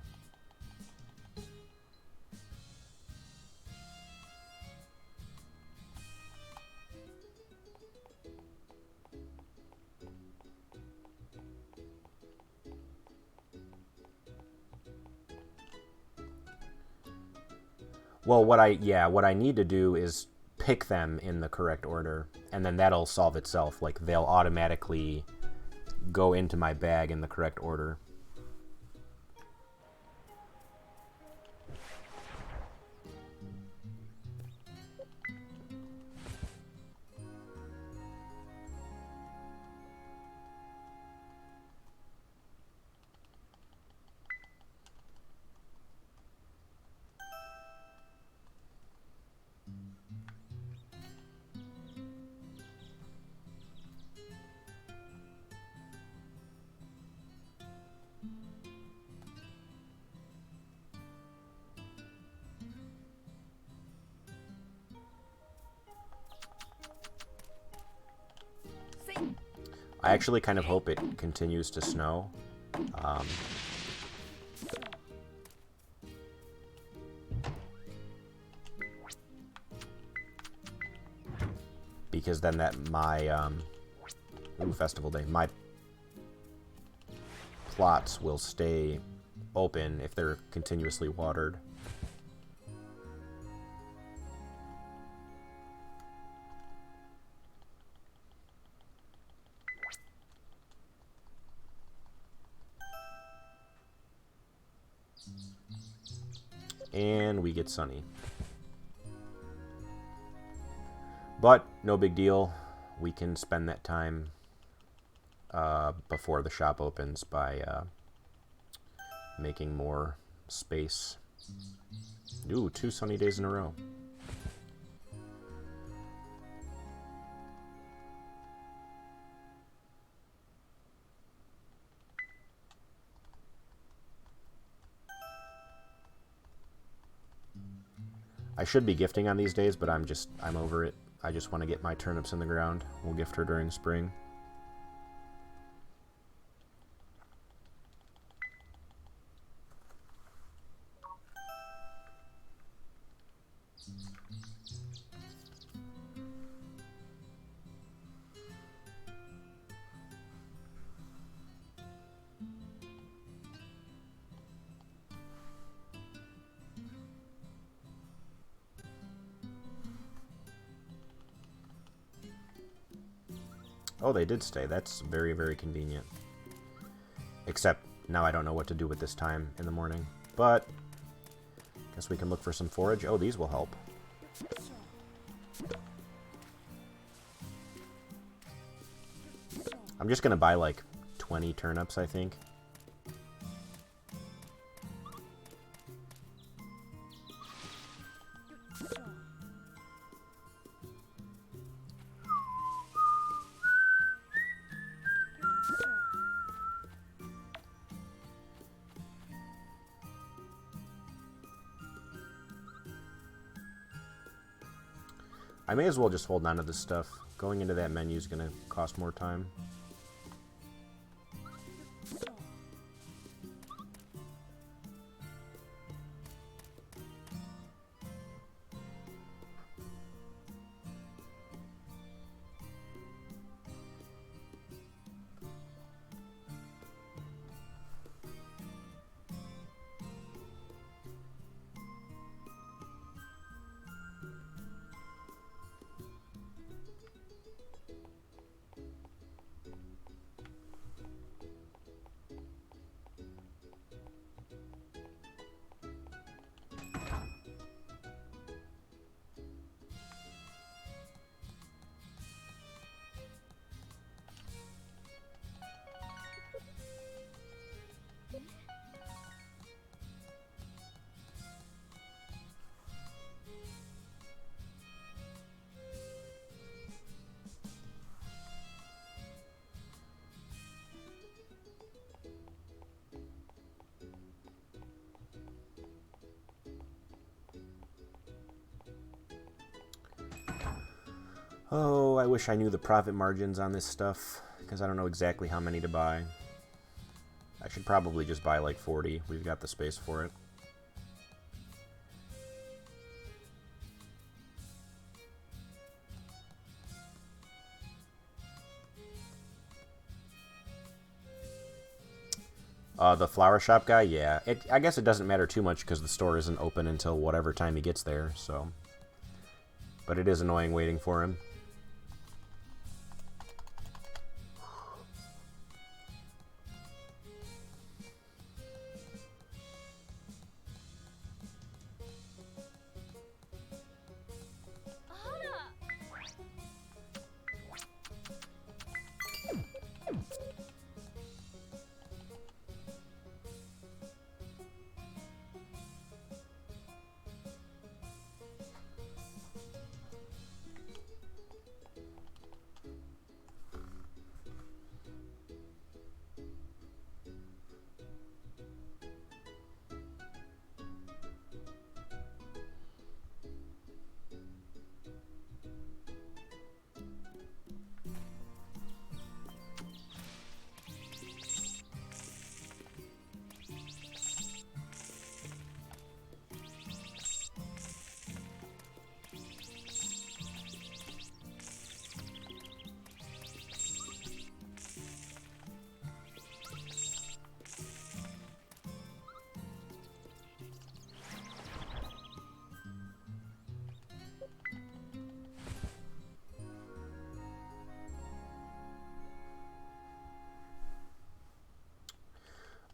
Well, what I need to do is pick them in the correct order, and then that'll solve itself. Like, they'll automatically go into my bag in the correct order. I actually kind of hope it continues to snow. Because then festival day, my plots will stay open if they're continuously watered. And we get sunny. But no big deal. We can spend that time before the shop opens by making more space. Ooh, 2 sunny days in a row. I should be gifting on these days, but I'm over it. I just want to get my turnips in the ground. We'll gift her during spring. Oh, they did stay. That's very, very convenient. Except now I don't know what to do with this time in the morning. But guess we can look for some forage. Oh, these will help. I'm just going to buy like 20 turnips, I think. I may as well just hold on to this stuff. Going into that menu is going to cost more time. Oh, I wish I knew the profit margins on this stuff, because I don't know exactly how many to buy. I should probably just buy like 40. We've got the space for it. The flower shop guy, yeah. I guess it doesn't matter too much because the store isn't open until whatever time he gets there, so. But it is annoying waiting for him.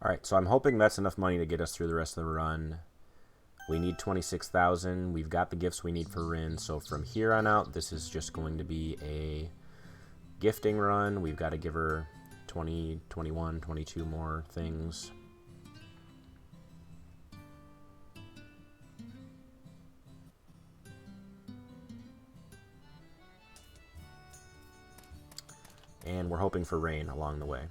Alright, so I'm hoping that's enough money to get us through the rest of the run. We need 26,000. We've got the gifts we need for Rin, so from here on out, this is just going to be a gifting run. We've got to give her 20, 21, 22 more things. And we're hoping for rain along the way.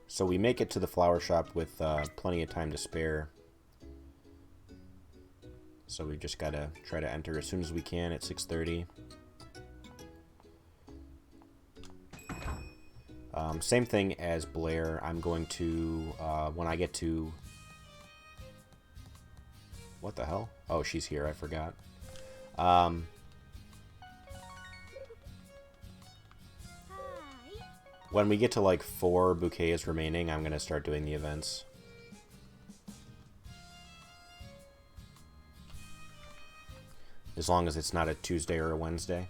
So we make it to the flower shop with plenty of time to spare. So we've just got to try to enter as soon as we can at 6:30. Same thing as Blair. I'm going to, when I get to... What the hell? Oh, she's here. I forgot. When we get to like 4 bouquets remaining, I'm going to start doing the events. As long as it's not a Tuesday or a Wednesday.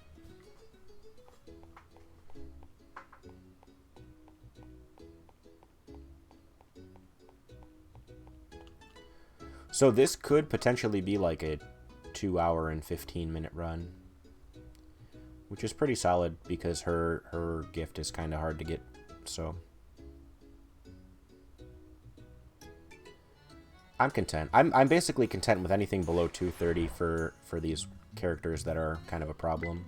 So this could potentially be like a 2-hour and 15-minute run, which is pretty solid because her gift is kind of hard to get. So I'm content. I'm basically content with anything below 230 for these characters that are kind of a problem.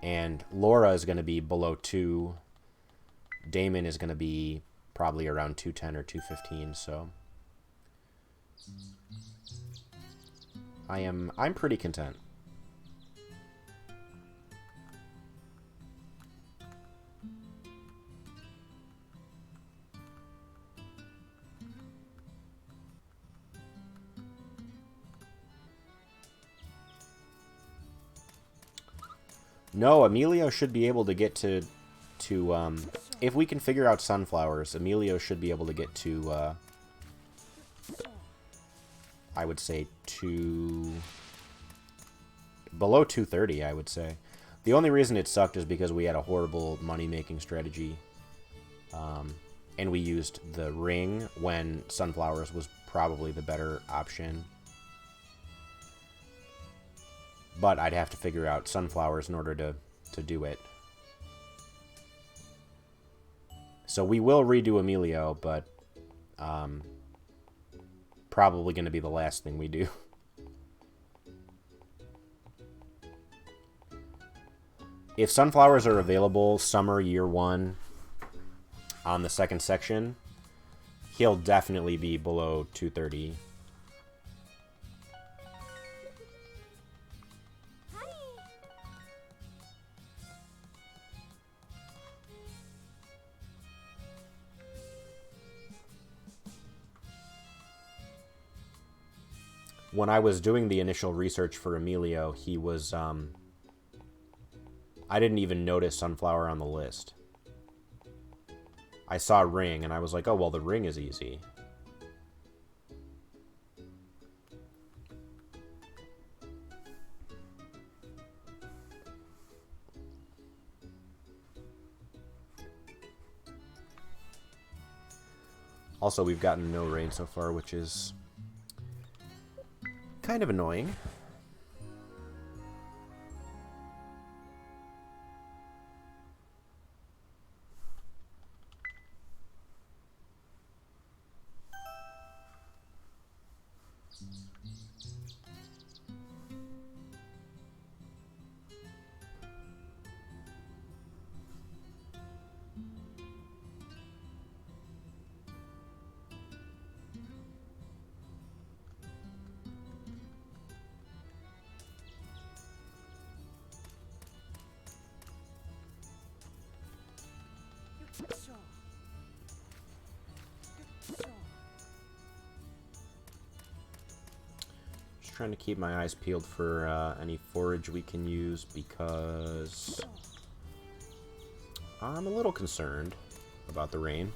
And Laura is going to be below 2. Damon is going to be probably around 210 or 215, so I'm pretty content. No, Emilio should be able to get to if we can figure out sunflowers, Emilio should be able to get to I would say below 230, I would say. The only reason it sucked is because we had a horrible money-making strategy. And we used the ring when sunflowers was probably the better option. But I'd have to figure out sunflowers in order to do it. So we will redo Emilio, but probably going to be the last thing we do. If sunflowers are available summer year 1 on the second section, he'll definitely be below 230. When I was doing the initial research for Emilio, he was, I didn't even notice Sunflower on the list. I saw Ring, and I was like, oh, well, the Ring is easy. Also, we've gotten no rain so far, which is kind of annoying. Just trying to keep my eyes peeled for any forage we can use because I'm a little concerned about the rain.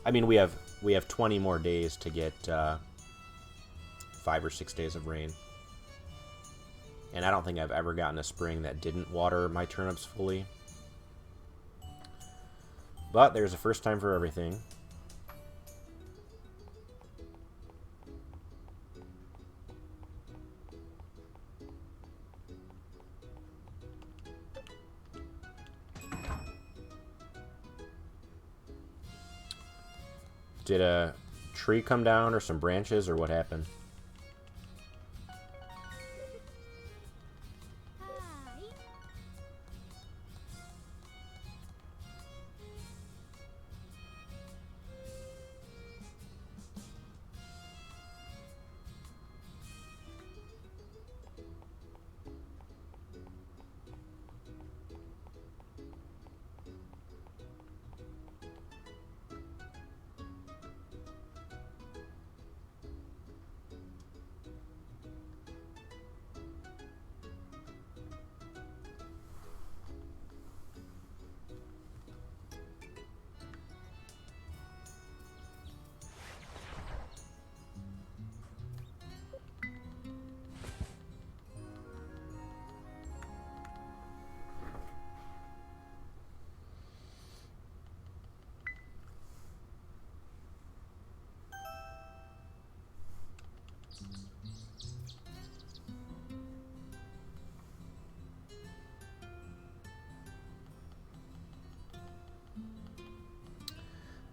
I mean, we have 20 more days to get 5 or 6 days of rain. And I don't think I've ever gotten a spring that didn't water my turnips fully. But there's a first time for everything. Did a tree come down or some branches or what happened?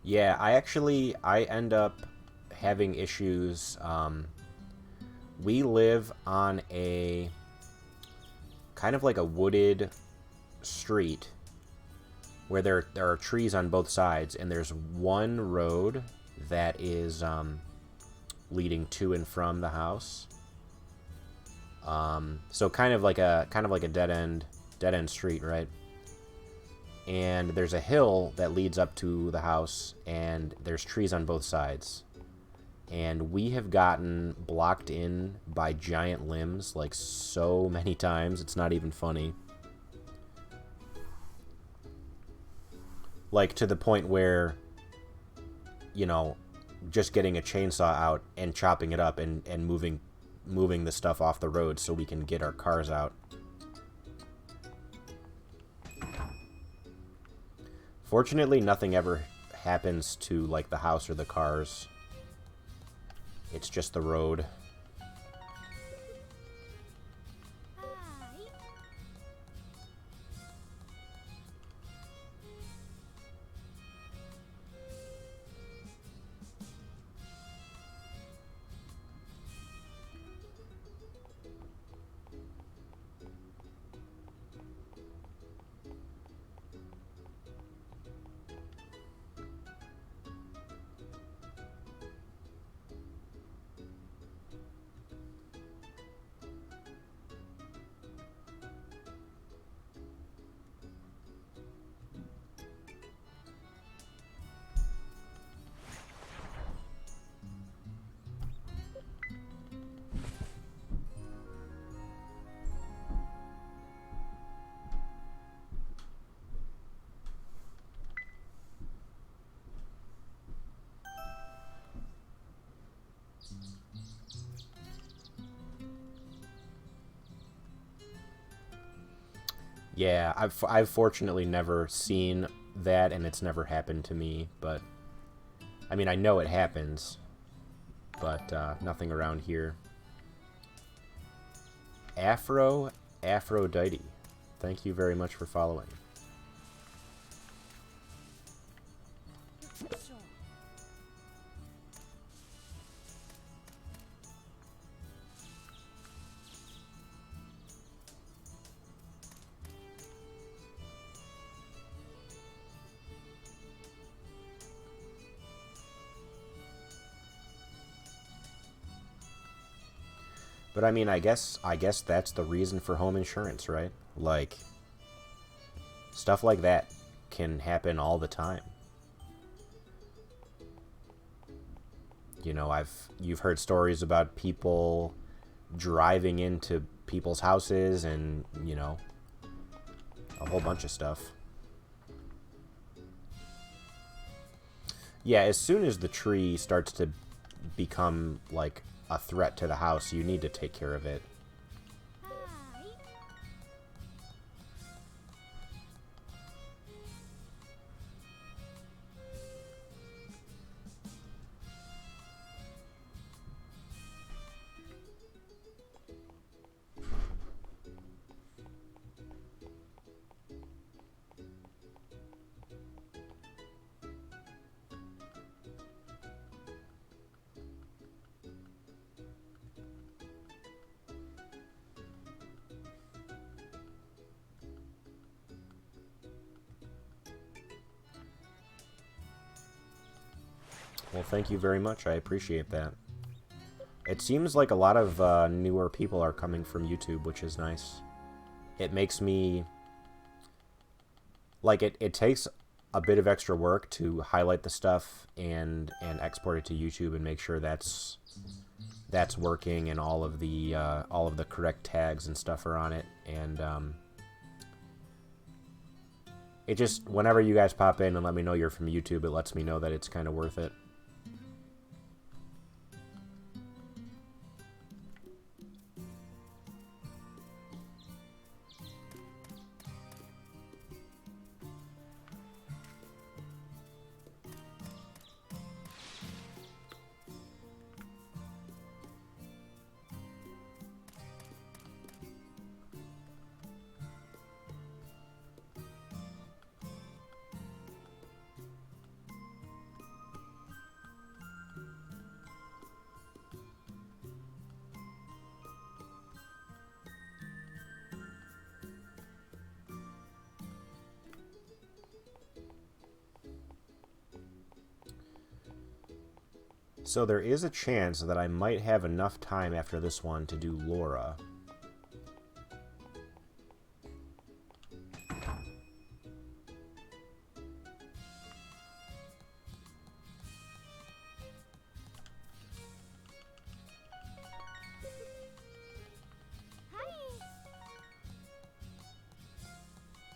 Yeah, I end up having issues. We live on a kind of like a wooded street where there are trees on both sides, and there's one road that is leading to and from the house. So kind of like a dead end street, right? And there's a hill that leads up to the house, and there's trees on both sides. And we have gotten blocked in by giant limbs like so many times, it's not even funny. Like to the point where, you know, just getting a chainsaw out and chopping it up and moving the stuff off the road so we can get our cars out. Fortunately, nothing ever happens to like the house or the cars. It's just the road. Yeah, I've fortunately never seen that, and it's never happened to me. But I mean, I know it happens, but nothing around here. Aphrodite, thank you very much for following. But I mean, I guess that's the reason for home insurance, right? Like stuff like that can happen all the time. You know, you've heard stories about people driving into people's houses and, you know, a whole bunch of stuff. Yeah, as soon as the tree starts to become like a threat to the house, you need to take care of it. Well, thank you very much. I appreciate that. It seems like a lot of newer people are coming from YouTube, which is nice. It makes me... Like, it takes a bit of extra work to highlight the stuff and export it to YouTube and make sure that's working and all of the correct tags and stuff are on it. And it just, whenever you guys pop in and let me know you're from YouTube, it lets me know that it's kind of worth it. So there is a chance that I might have enough time after this one to do Laura.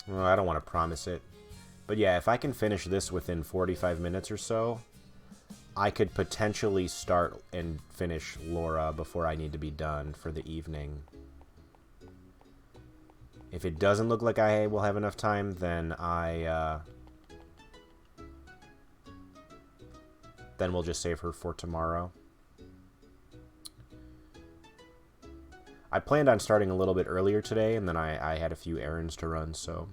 Well, I don't want to promise it. But yeah, if I can finish this within 45 minutes or so, I could potentially start and finish Laura before I need to be done for the evening. If it doesn't look like I will have enough time, then then we'll just save her for tomorrow. I planned on starting a little bit earlier today, and then I had a few errands to run, so...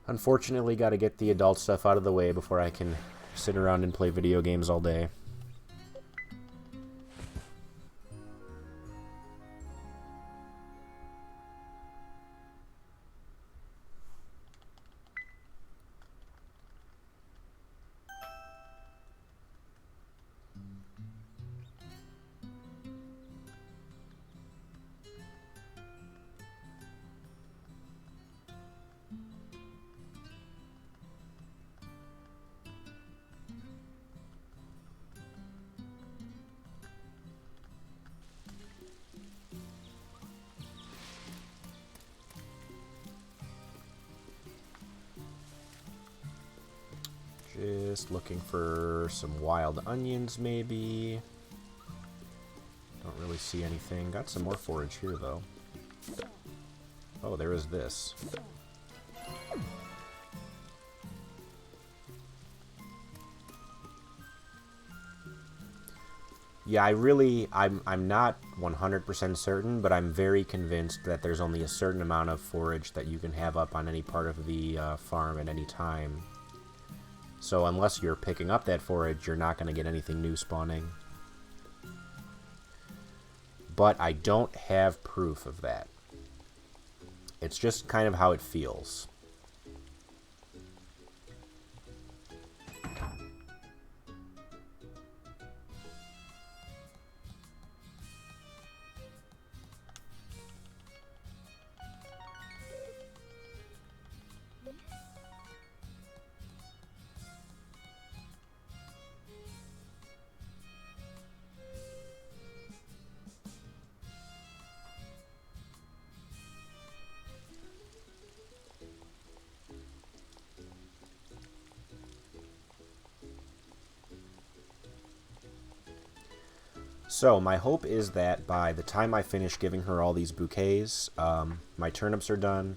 Unfortunately, got to get the adult stuff out of the way before I can sit around and play video games all day. Just looking for some wild onions, maybe. Don't really see anything. Got some more forage here, though. Oh, there is this. Yeah, I'm not 100% certain, but I'm very convinced that there's only a certain amount of forage that you can have up on any part of the farm at any time. So unless you're picking up that forage, you're not going to get anything new spawning. But I don't have proof of that. It's just kind of how it feels. So, my hope is that by the time I finish giving her all these bouquets, my turnips are done,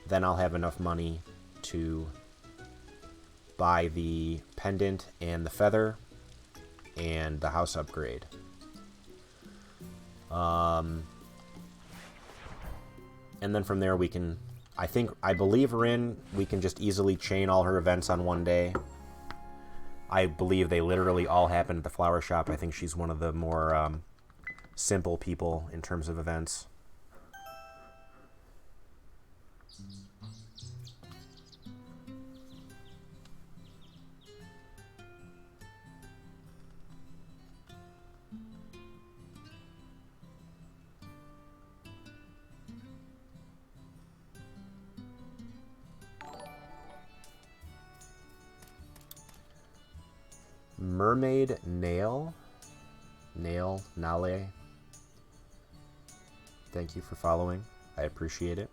then I'll have enough money to buy the pendant and the feather and the house upgrade. And then from there we can, I believe Rin, we can just easily chain all her events on one day. I believe they literally all happen at the flower shop. I think she's one of the more simple people in terms of events. Mermaid Nail. Nale. Thank you for following. I appreciate it.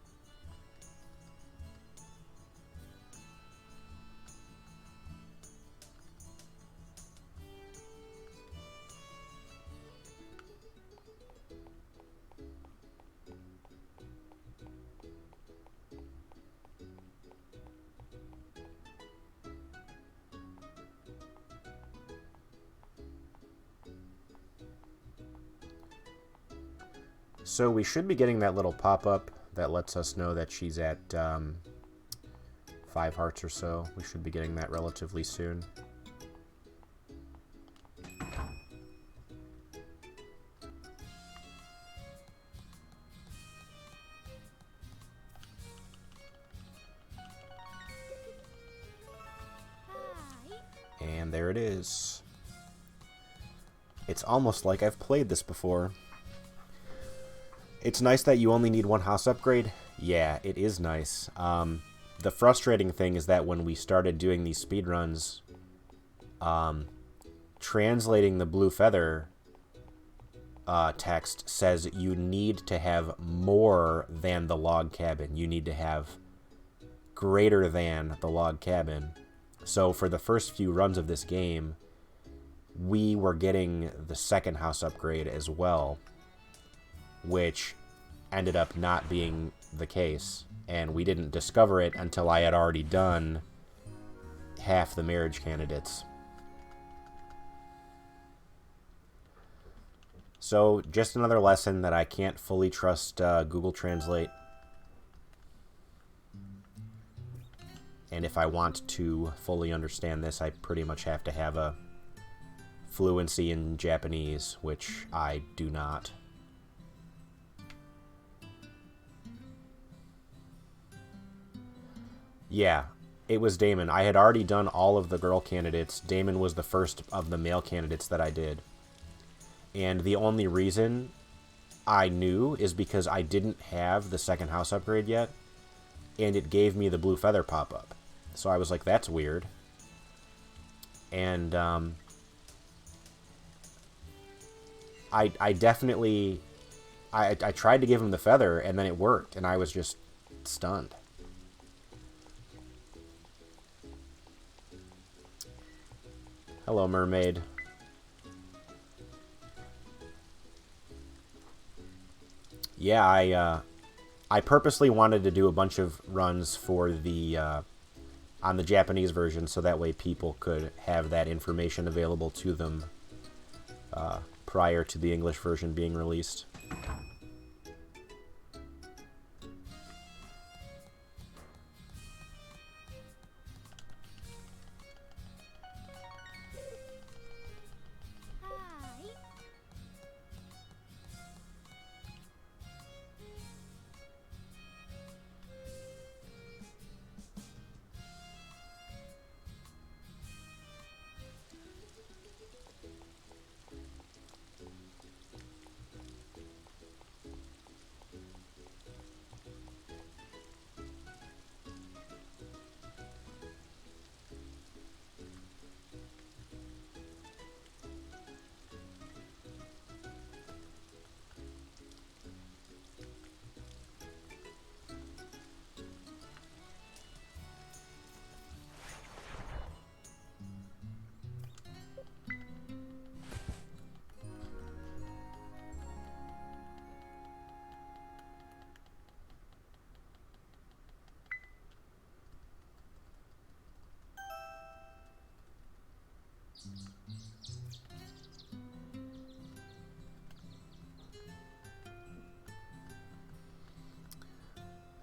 So we should be getting that little pop-up that lets us know that she's at 5 hearts or so. We should be getting that relatively soon. And there it is. It's almost like I've played this before. It's nice that you only need one house upgrade. Yeah, it is nice. The frustrating thing is that when we started doing these speedruns, translating the blue feather text says you need to have more than the log cabin. You need to have greater than the log cabin. So for the first few runs of this game, we were getting the second house upgrade as well, which ended up not being the case. And we didn't discover it until I had already done half the marriage candidates. So, just another lesson that I can't fully trust Google Translate. And if I want to fully understand this, I pretty much have to have a fluency in Japanese, which I do not. Yeah, it was Damon. I had already done all of the girl candidates. Damon was the first of the male candidates that I did. And the only reason I knew is because I didn't have the second house upgrade yet, and it gave me the blue feather pop-up. So I was like, that's weird. And I definitely... I tried to give him the feather, and then it worked, and I was just stunned. Hello, mermaid. Yeah, I purposely wanted to do a bunch of runs for the on the Japanese version, so that way people could have that information available to them prior to the English version being released.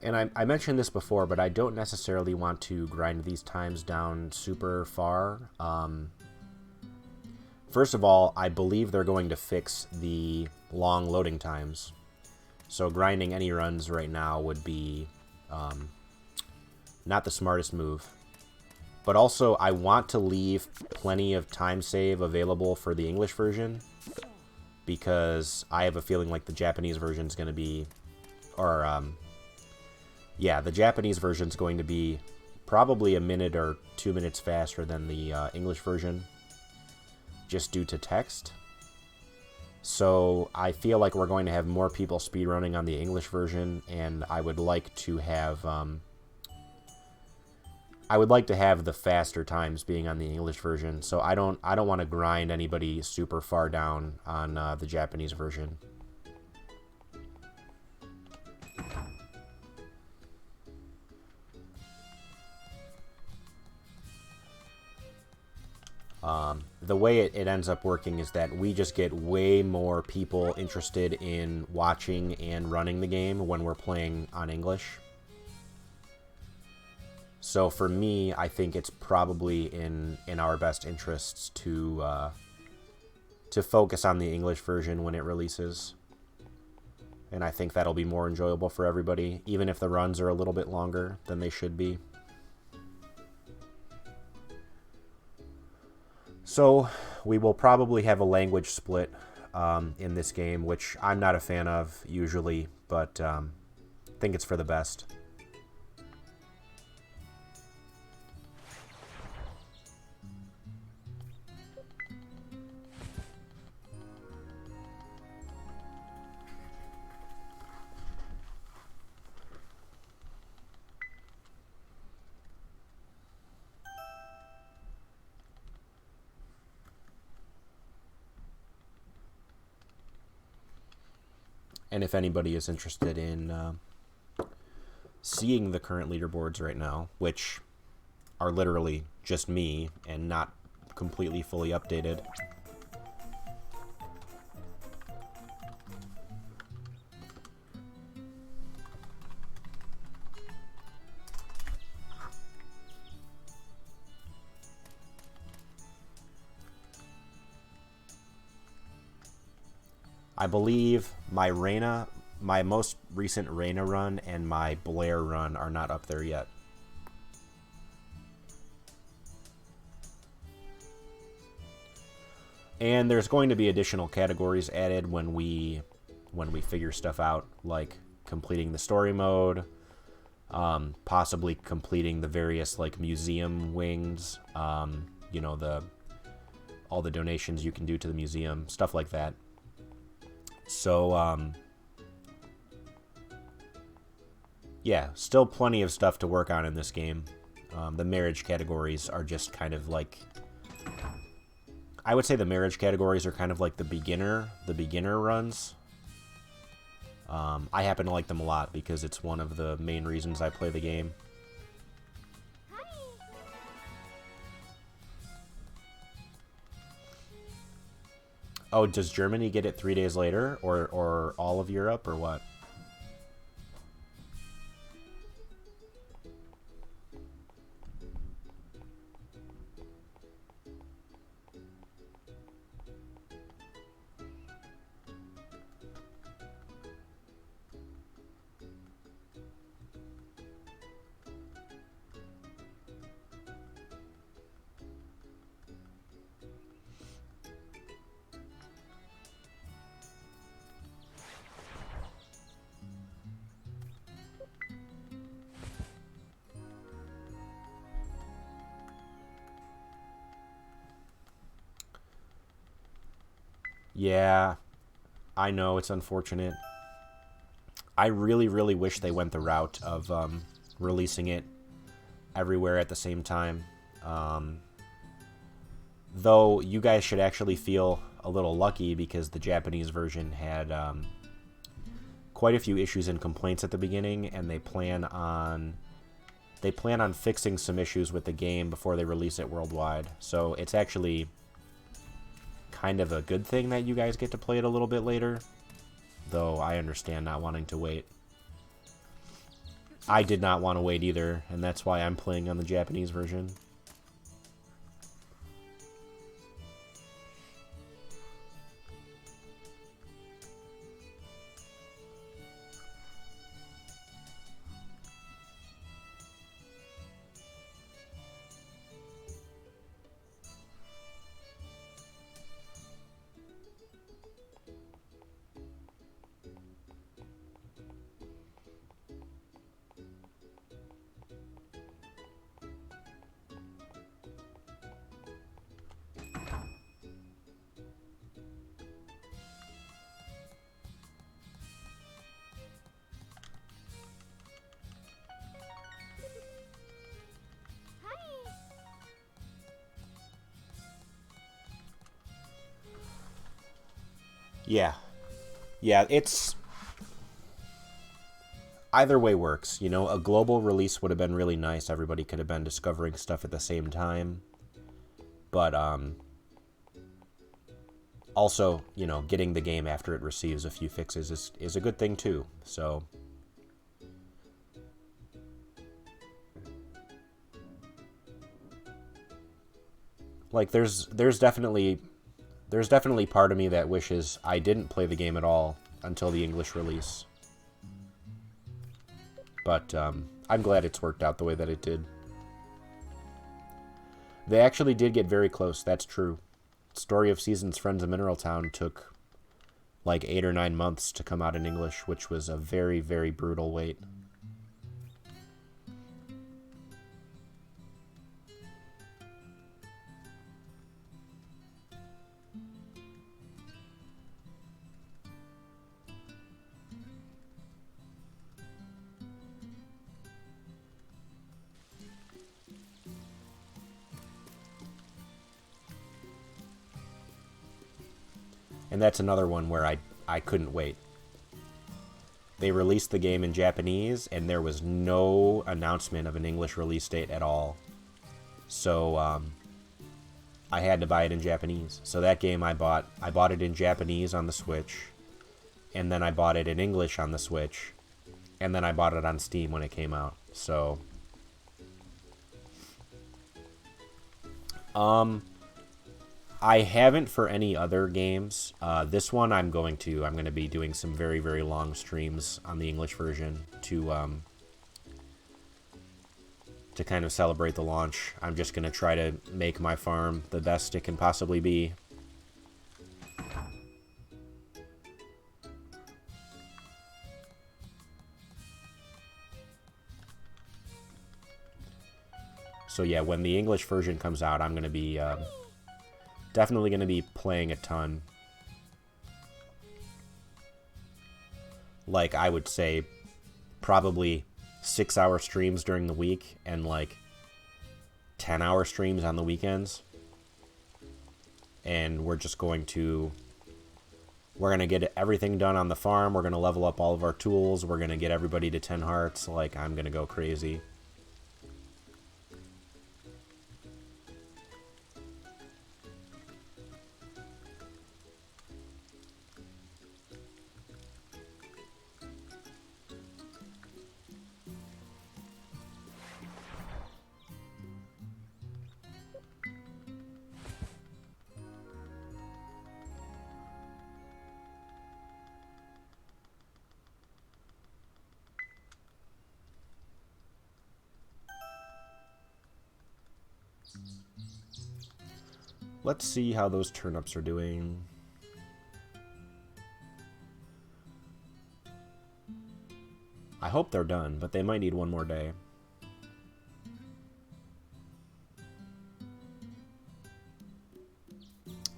And I mentioned this before, but I don't necessarily want to grind these times down super far. First of all, I believe they're going to fix the long loading times. So grinding any runs right now would be not the smartest move. But also, I want to leave plenty of time save available for the English version, because I have a feeling like the Japanese version is going to be... yeah, the Japanese version is going to be probably a minute or 2 minutes faster than the English version, just due to text. So I feel like we're going to have more people speedrunning on the English version, and I would like to have the faster times being on the English version. So I don't want to grind anybody super far down on the Japanese version. The way it ends up working is that we just get way more people interested in watching and running the game when we're playing on English. So for me, I think it's probably in our best interests to focus on the English version when it releases. And I think that'll be more enjoyable for everybody, even if the runs are a little bit longer than they should be. So, we will probably have a language split in this game, which I'm not a fan of usually, but I think it's for the best. And if anybody is interested in seeing the current leaderboards right now, which are literally just me and not completely fully updated, I believe my most recent Reyna run and my Blair run are not up there yet. And there's going to be additional categories added when we figure stuff out, like completing the story mode, possibly completing the various like museum wings, you know, all the donations you can do to the museum, stuff like that. So, yeah, still plenty of stuff to work on in this game. The marriage categories are just kind of like, I would say the marriage categories are kind of like the beginner runs. I happen to like them a lot because it's one of the main reasons I play the game. Oh, does Germany get it 3 days later, or all of Europe, or what? Yeah, I know, it's unfortunate. I really, really wish they went the route of releasing it everywhere at the same time. Though you guys should actually feel a little lucky because the Japanese version had quite a few issues and complaints at the beginning, and they plan on fixing some issues with the game before they release it worldwide. So it's actually kind of a good thing that you guys get to play it a little bit later, though I understand not wanting to wait. I did not want to wait either, and that's why I'm playing on the Japanese version. Yeah. Yeah, it's... Either way works. You know, a global release would have been really nice. Everybody could have been discovering stuff at the same time. But, also, you know, getting the game after it receives a few fixes is a good thing, too. So... Like, there's definitely part of me that wishes I didn't play the game at all until the English release. But I'm glad it's worked out the way that it did. They actually did get very close, that's true. Story of Seasons Friends of Mineral Town took like 8 or 9 months to come out in English, which was a very, very brutal wait. And that's another one where I couldn't wait. They released the game in Japanese, and there was no announcement of an English release date at all. So I had to buy it in Japanese. So that game I bought it in Japanese on the Switch, and then I bought it in English on the Switch, and then I bought it on Steam when it came out. So I haven't for any other games. This one I'm going to be doing some very, very long streams on the English version to kind of celebrate the launch. I'm just going to try to make my farm the best it can possibly be. So yeah, when the English version comes out, I'm going to be definitely going to be playing a ton. Like, I would say probably 6-hour streams during the week and like 10-hour streams on the weekends. And we're going to get everything done on the farm. We're going to level up all of our tools. We're going to get everybody to 10 hearts. Like, I'm going to go crazy. Let's see how those turnips are doing. I hope they're done, but they might need one more day.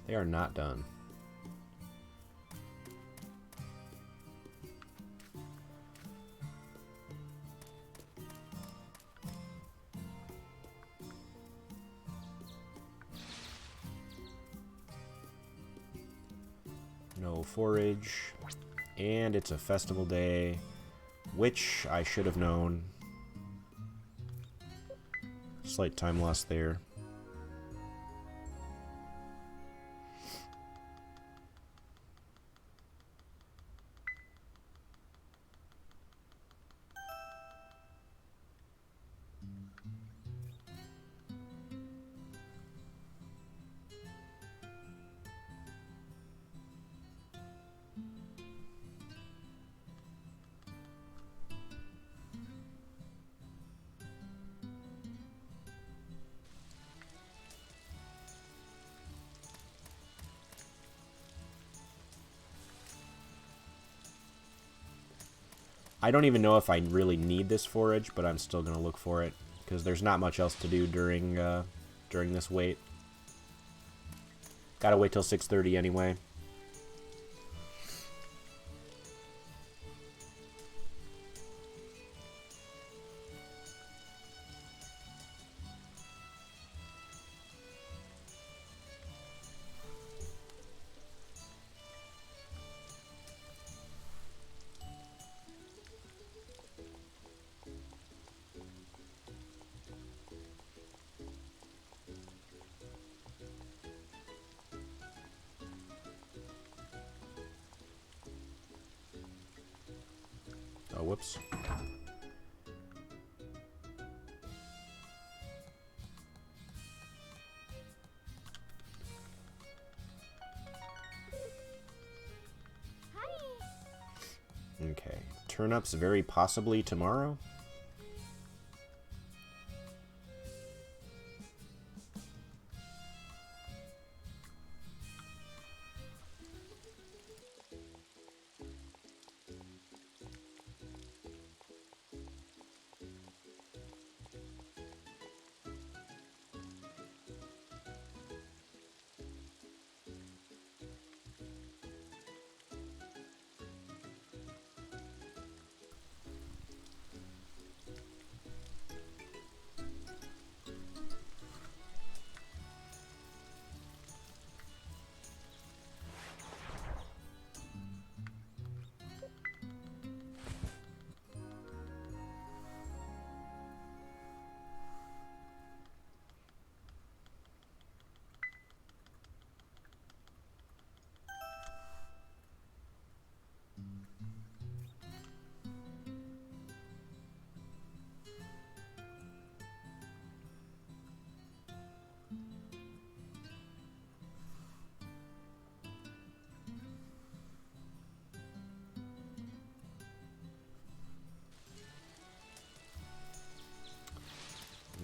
They are not done. No forage, and it's a festival day, which I should have known. Slight time loss there. I don't even know if I really need this forage, but I'm still going to look for it, because there's not much else to do during this wait. Gotta wait till 6:30 anyway. Oh, whoops. Okay. Turnips very possibly tomorrow?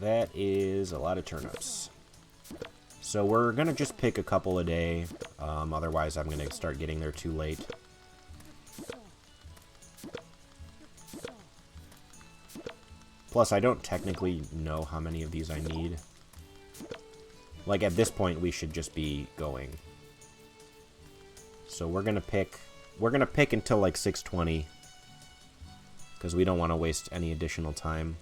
That is a lot of turnips. So we're going to just pick a couple a day. Otherwise, I'm going to start getting there too late. Plus, I don't technically know how many of these I need. Like, at this point, we should just be going. So we're going to pick until, like, 6:20. Because we don't want to waste any additional time.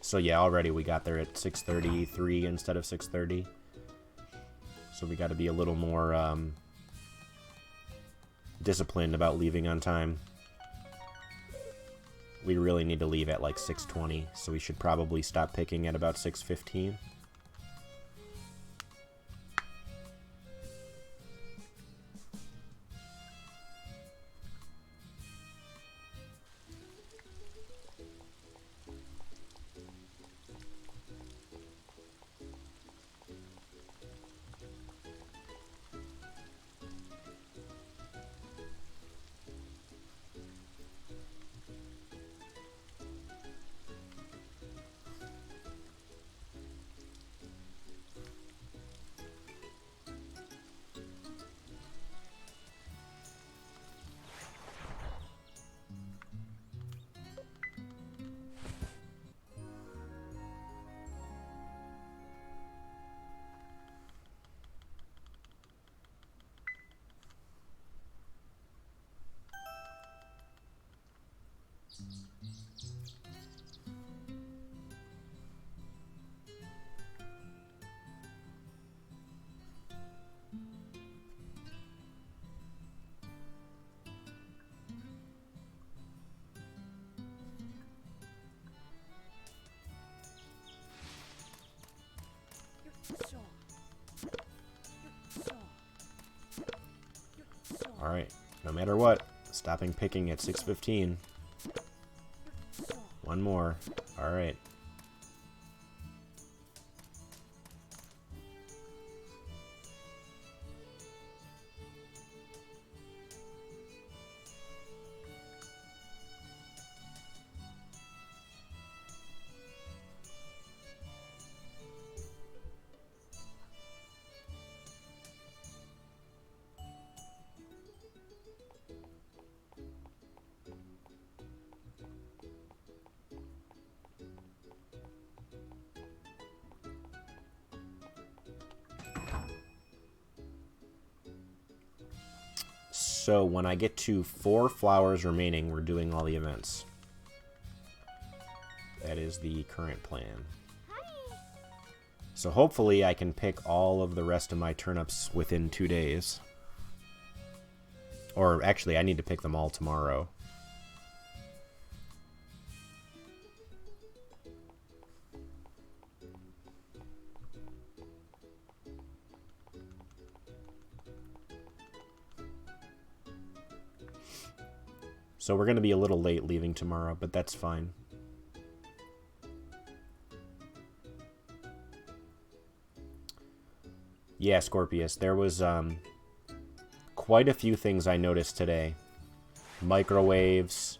So yeah, already we got there at 6:33 instead of 6:30. So we got to be a little more disciplined about leaving on time. We really need to leave at like 6:20, so we should probably stop picking at about 6:15. Alright, no matter what, stopping picking at 6:15. One more. Alright. So when I get to 4 flowers remaining, we're doing all the events. That is the current plan. So hopefully I can pick all of the rest of my turnips within 2 days. Or actually, I need to pick them all tomorrow. So we're going to be a little late leaving tomorrow, but that's fine. Yeah, Scorpius, there was quite a few things I noticed today. Microwaves,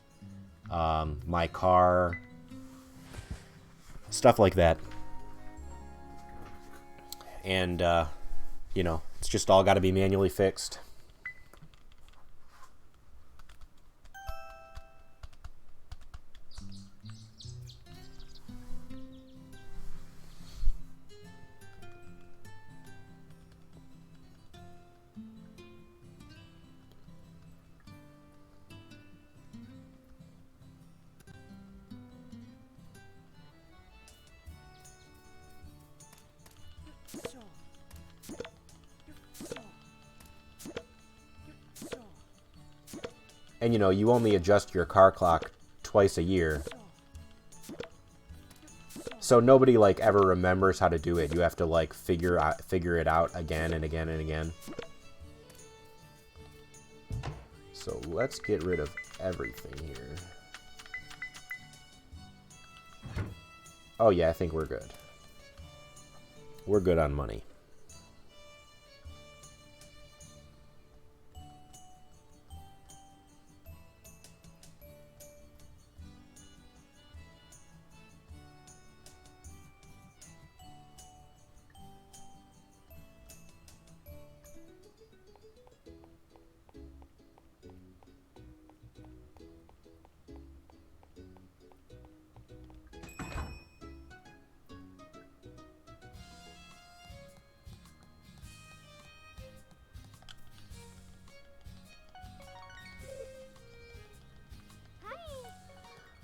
my car, stuff like that. And, you know, it's just all got to be manually fixed. And, you know, you only adjust your car clock twice a year. So nobody, like, ever remembers how to do it. You have to, like, figure it out again and again and again. So let's get rid of everything here. Oh yeah, I think we're good. We're good on money.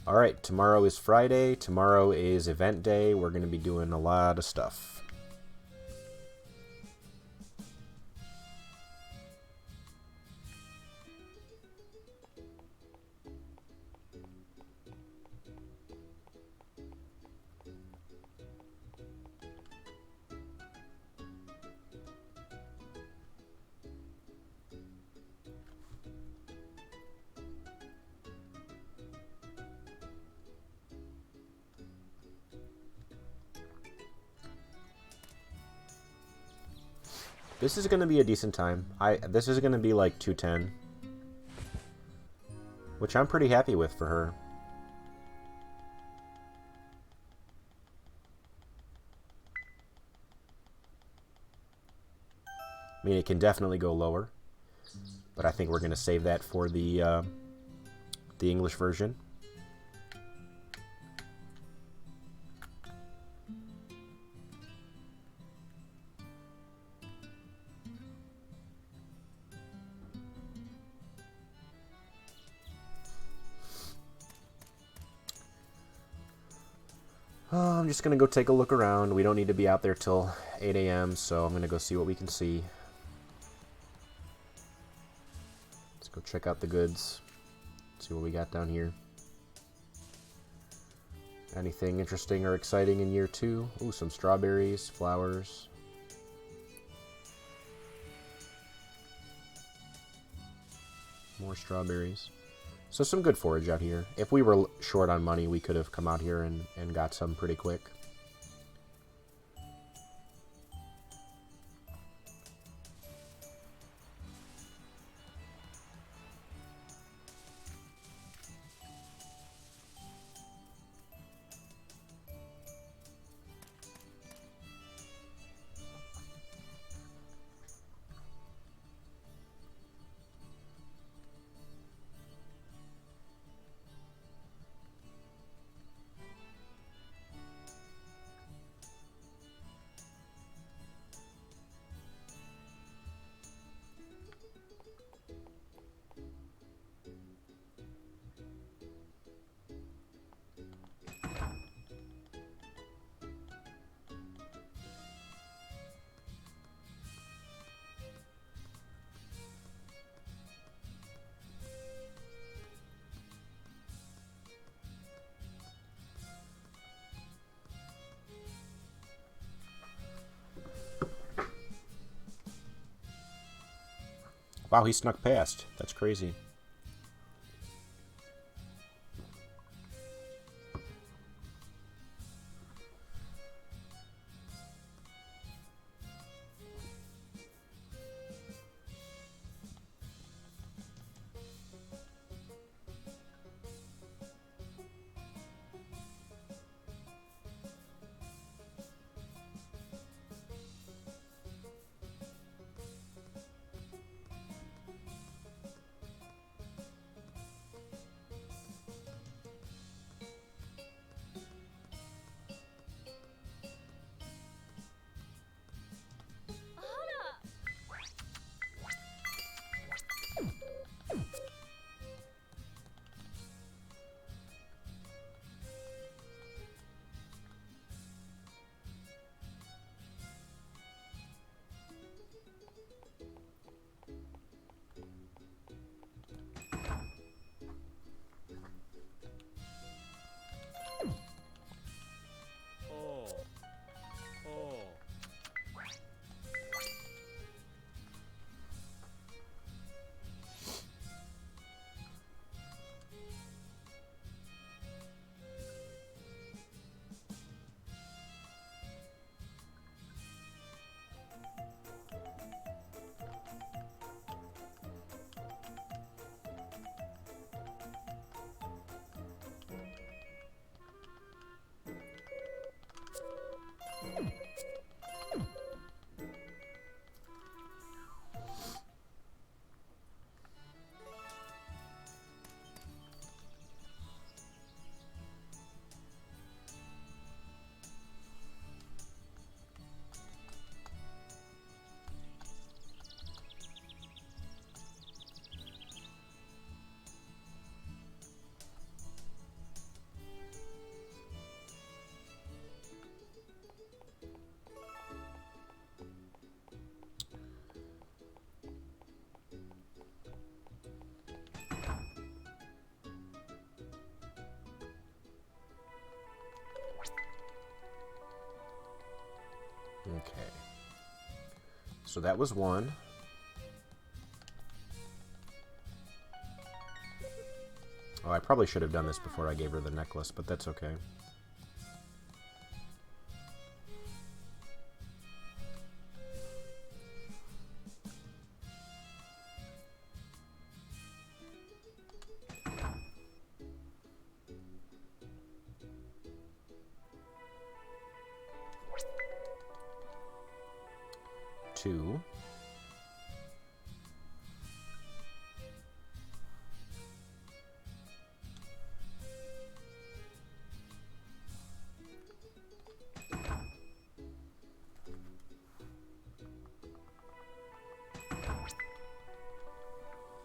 Alright, tomorrow is Friday. Tomorrow is event day. We're going to be doing a lot of stuff. This is going to be a decent time. This is going to be like 210. Which I'm pretty happy with for her. I mean, it can definitely go lower. But I think we're going to save that for the English version. I'm just going to go take a look around. We don't need to be out there till 8 a.m., so I'm going to go see what we can see. Let's go check out the goods. See what we got down here. Anything interesting or exciting in year 2? Ooh, some strawberries, flowers. More strawberries. So some good forage out here. If we were short on money, we could have come out here and got some pretty quick. Wow, he snuck past. That's crazy. Okay. So that was one. Oh, I probably should have done this before I gave her the necklace, but that's okay. Two.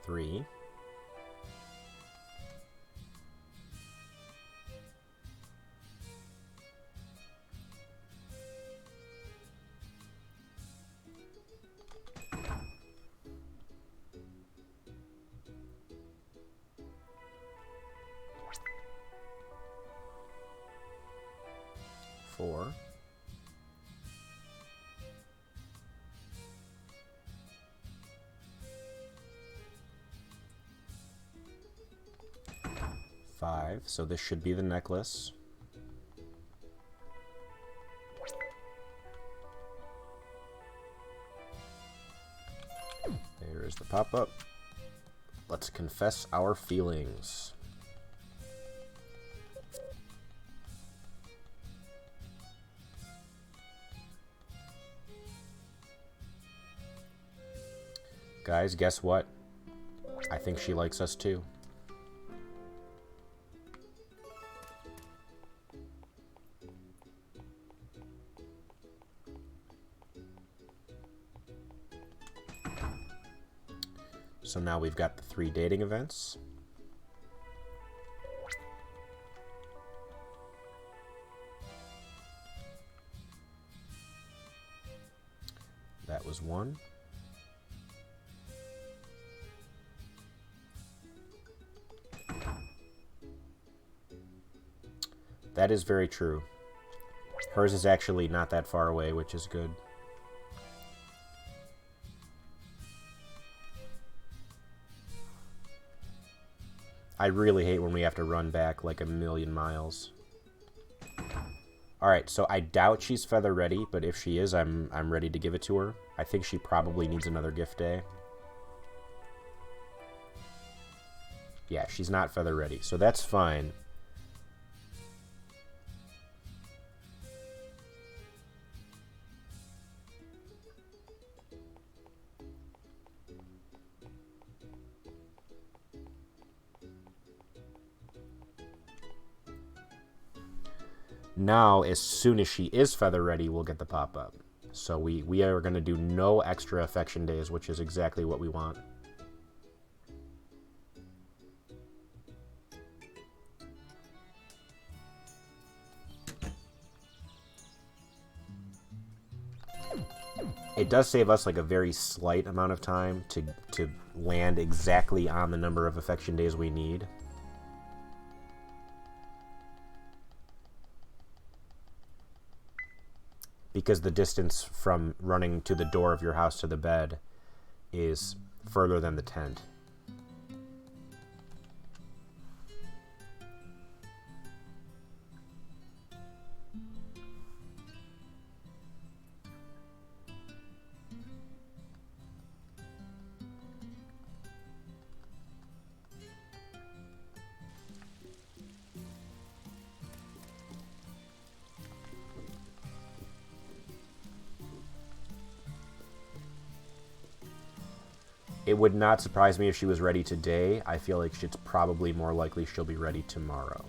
Three. Four. Five. So this should be the necklace. There is the pop-up. Let's confess our feelings. Guys, guess what? I think she likes us too. So now we've got the 3 dating events. That was 1. That is very true. Hers is actually not that far away, which is good. I really hate when we have to run back like a million miles. Alright, so I doubt she's feather ready, but if she is, I'm ready to give it to her. I think she probably needs another gift day. Yeah, she's not feather ready, so that's fine. Now, as soon as she is feather ready, we'll get the pop-up. So we are going to do no extra affection days, which is exactly what we want. It does save us like a very slight amount of time to land exactly on the number of affection days we need. Because the distance from running to the door of your house to the bed is further than the tent. It would not surprise me if she was ready today. I feel like it's probably more likely she'll be ready tomorrow.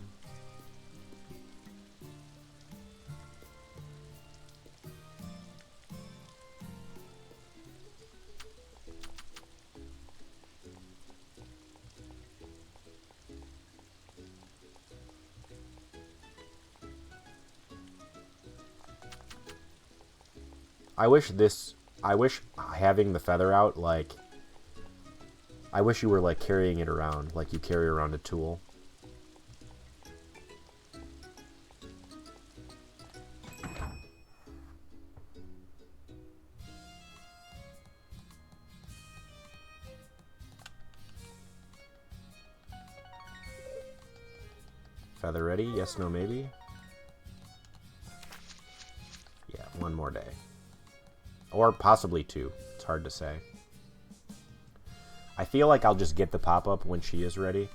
I wish having the feather out, like, I wish you were, like, carrying it around, like you carry around a tool. Feather ready? Yes, no, maybe? Yeah, one more day. Or possibly two. It's hard to say. I feel like I'll just get the pop-up when she is ready.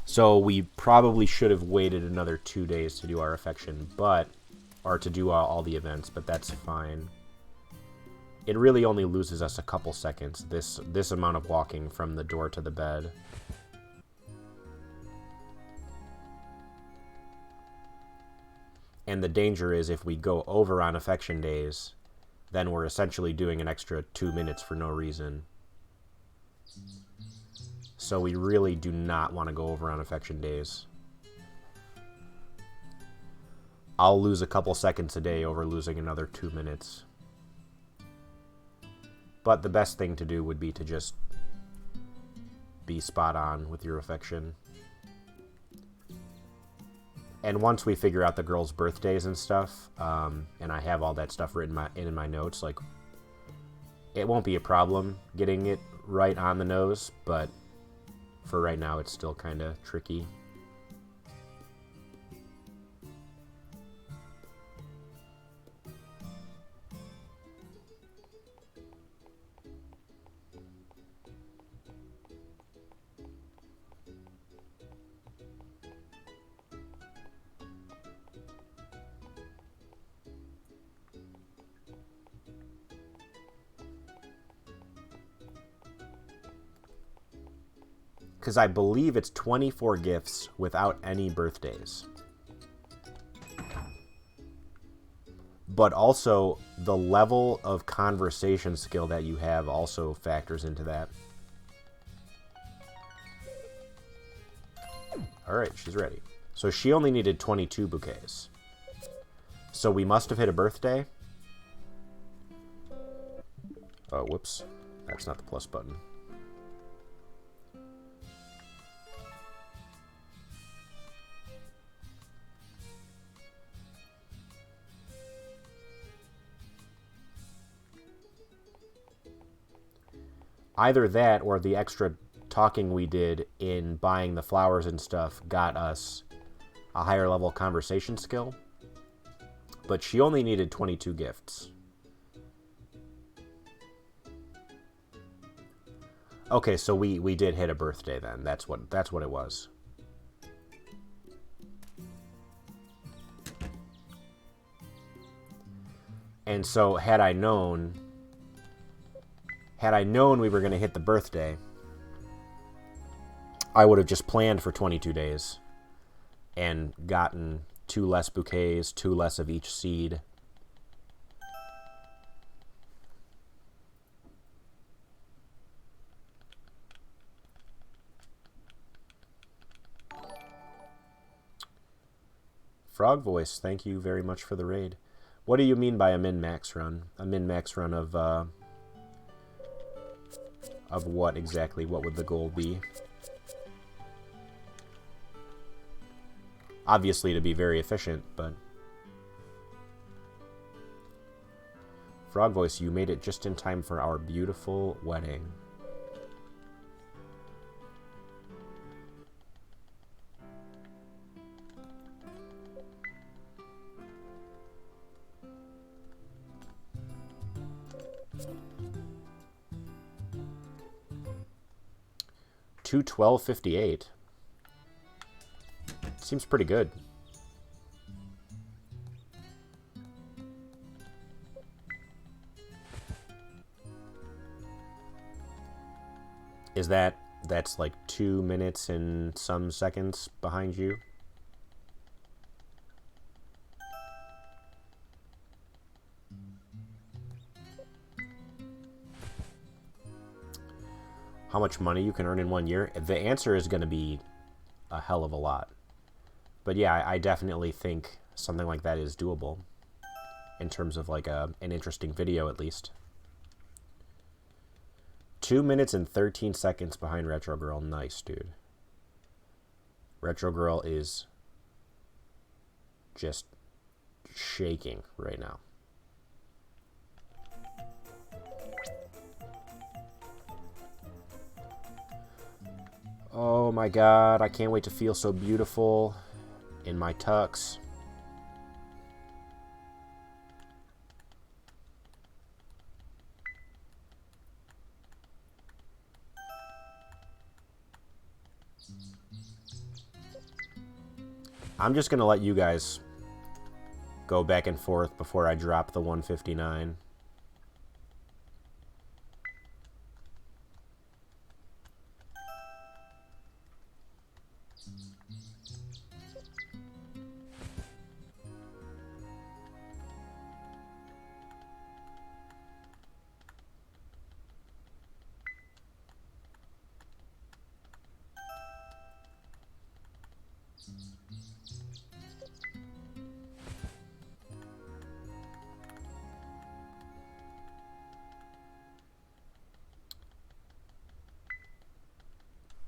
So we probably should have waited another 2 days to do our affection, or to do all the events, but that's fine. It really only loses us a couple seconds, this amount of walking from the door to the bed. And the danger is if we go over on affection days, then we're essentially doing an extra 2 minutes for no reason. So we really do not want to go over on affection days. I'll lose a couple seconds a day over losing another 2 minutes. But the best thing to do would be to just be spot on with your affection. And once we figure out the girls' birthdays and stuff, and I have all that stuff written in my notes, like, it won't be a problem getting it right on the nose, but for right now, it's still kind of tricky. Because I believe it's 24 gifts without any birthdays. But also, the level of conversation skill that you have also factors into that. Alright, she's ready. So she only needed 22 bouquets. So we must have hit a birthday. Oh, whoops. That's not the plus button. Either that or the extra talking we did in buying the flowers and stuff got us a higher level conversation skill. But she only needed 22 gifts. Okay, so we did hit a birthday then. That's what it was. And so had I known we were going to hit the birthday, I would have just planned for 22 days and gotten 2 less bouquets, 2 less of each seed. Frog Voice, thank you very much for the raid. What do you mean by a min-max run? A min-max run of what exactly? What would the goal be? Obviously to be very efficient, but... Frog Voice, you made it just in time for our beautiful wedding. $212.58. Seems pretty good. Is that's like 2 minutes and some seconds behind you? How much money you can earn in 1 year? The answer is going to be a hell of a lot. But yeah, I definitely think something like that is doable in terms of like an interesting video at least. 2 minutes and 13 seconds behind Retro Girl. Nice, dude. Retro Girl is just shaking right now. Oh my god, I can't wait to feel so beautiful in my tux. I'm just going to let you guys go back and forth before I drop the 159.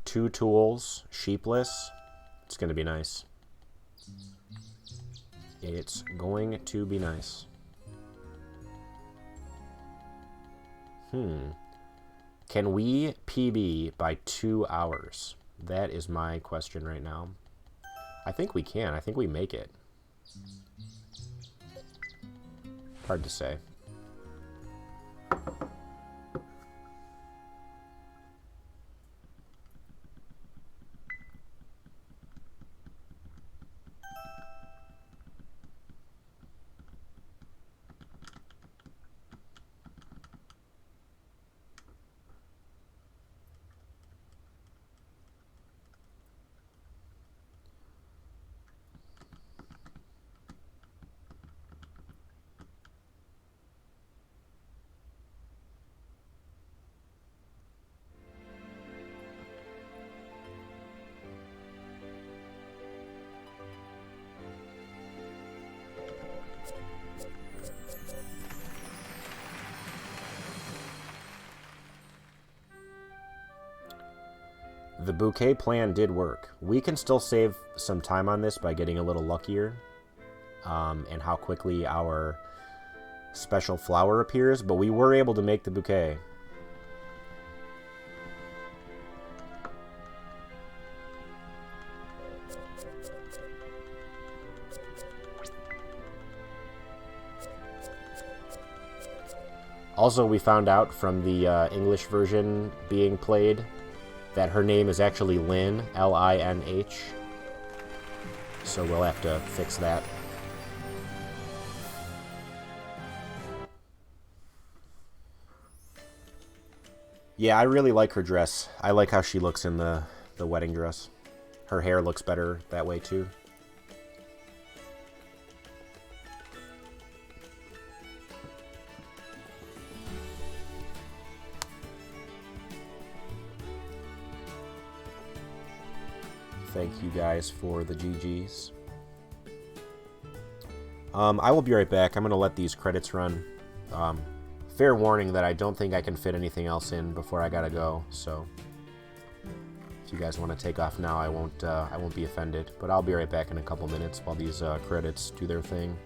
Two tools, sheepless. It's going to be nice. It's going to be nice. Can we PB by 2 hours? That is my question right now. I think we can. I think we make it. Hard to say. The bouquet plan did work. We can still save some time on this by getting a little luckier, and how quickly our special flower appears, but we were able to make the bouquet. Also, we found out from the English version being played that her name is actually Lynn, L-I-N-H. So we'll have to fix that. Yeah, I really like her dress. I like how she looks in the wedding dress. Her hair looks better that way too. Thank you guys for the GGs. I will be right back. I'm going to let these credits run. Fair warning that I don't think I can fit anything else in before I gotta go. So if you guys want to take off now, I won't be offended. But I'll be right back in a couple minutes while these credits do their thing.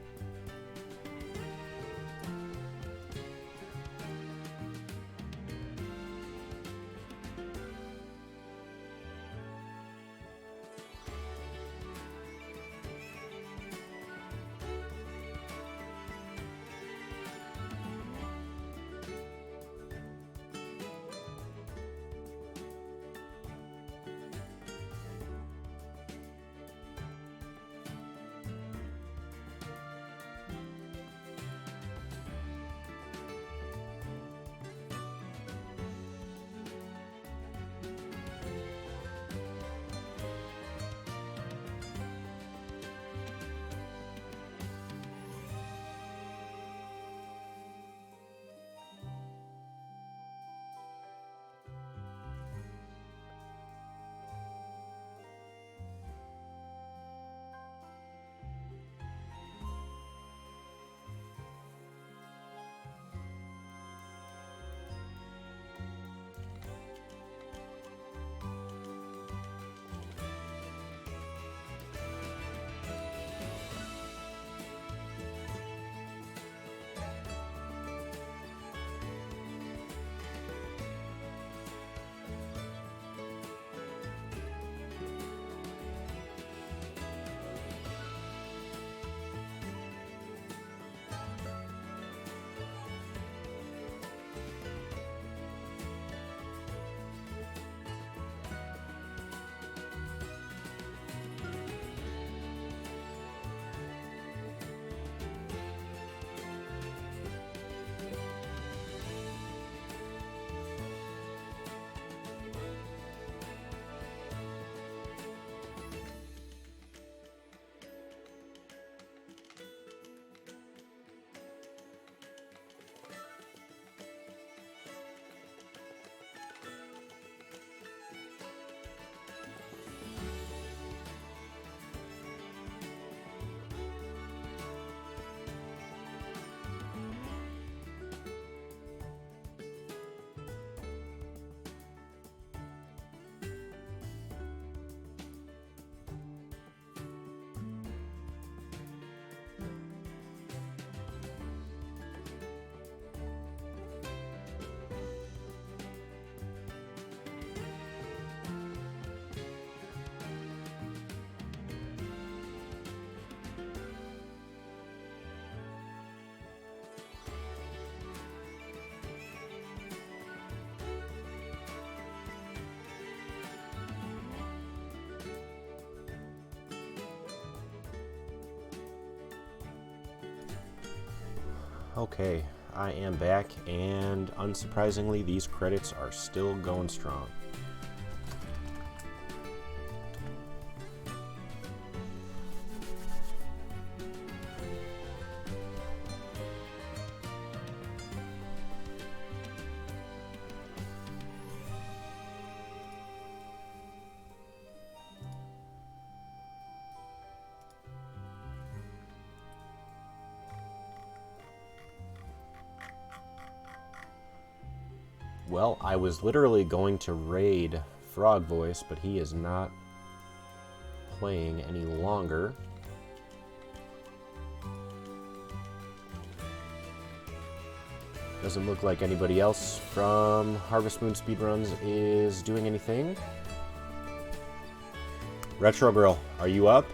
Okay, I am back, and unsurprisingly, these credits are still going strong. Well, I was literally going to raid Frog Voice, but he is not playing any longer. Doesn't look like anybody else from Harvest Moon Speedruns is doing anything. Retro Girl, are you up?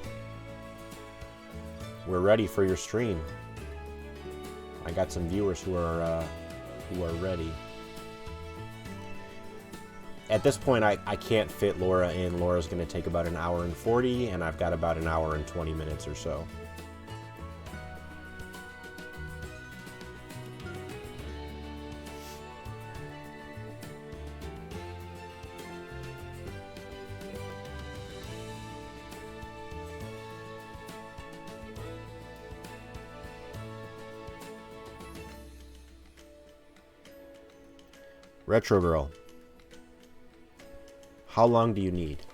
We're ready for your stream. I got some viewers who are ready. At this point, I can't fit Laura in. Laura's going to take about 1 hour and 40, and I've got about 1 hour and 20 minutes or so. Retro Girl, how long do you need?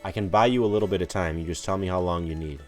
I can buy you a little bit of time. You just tell me how long you need.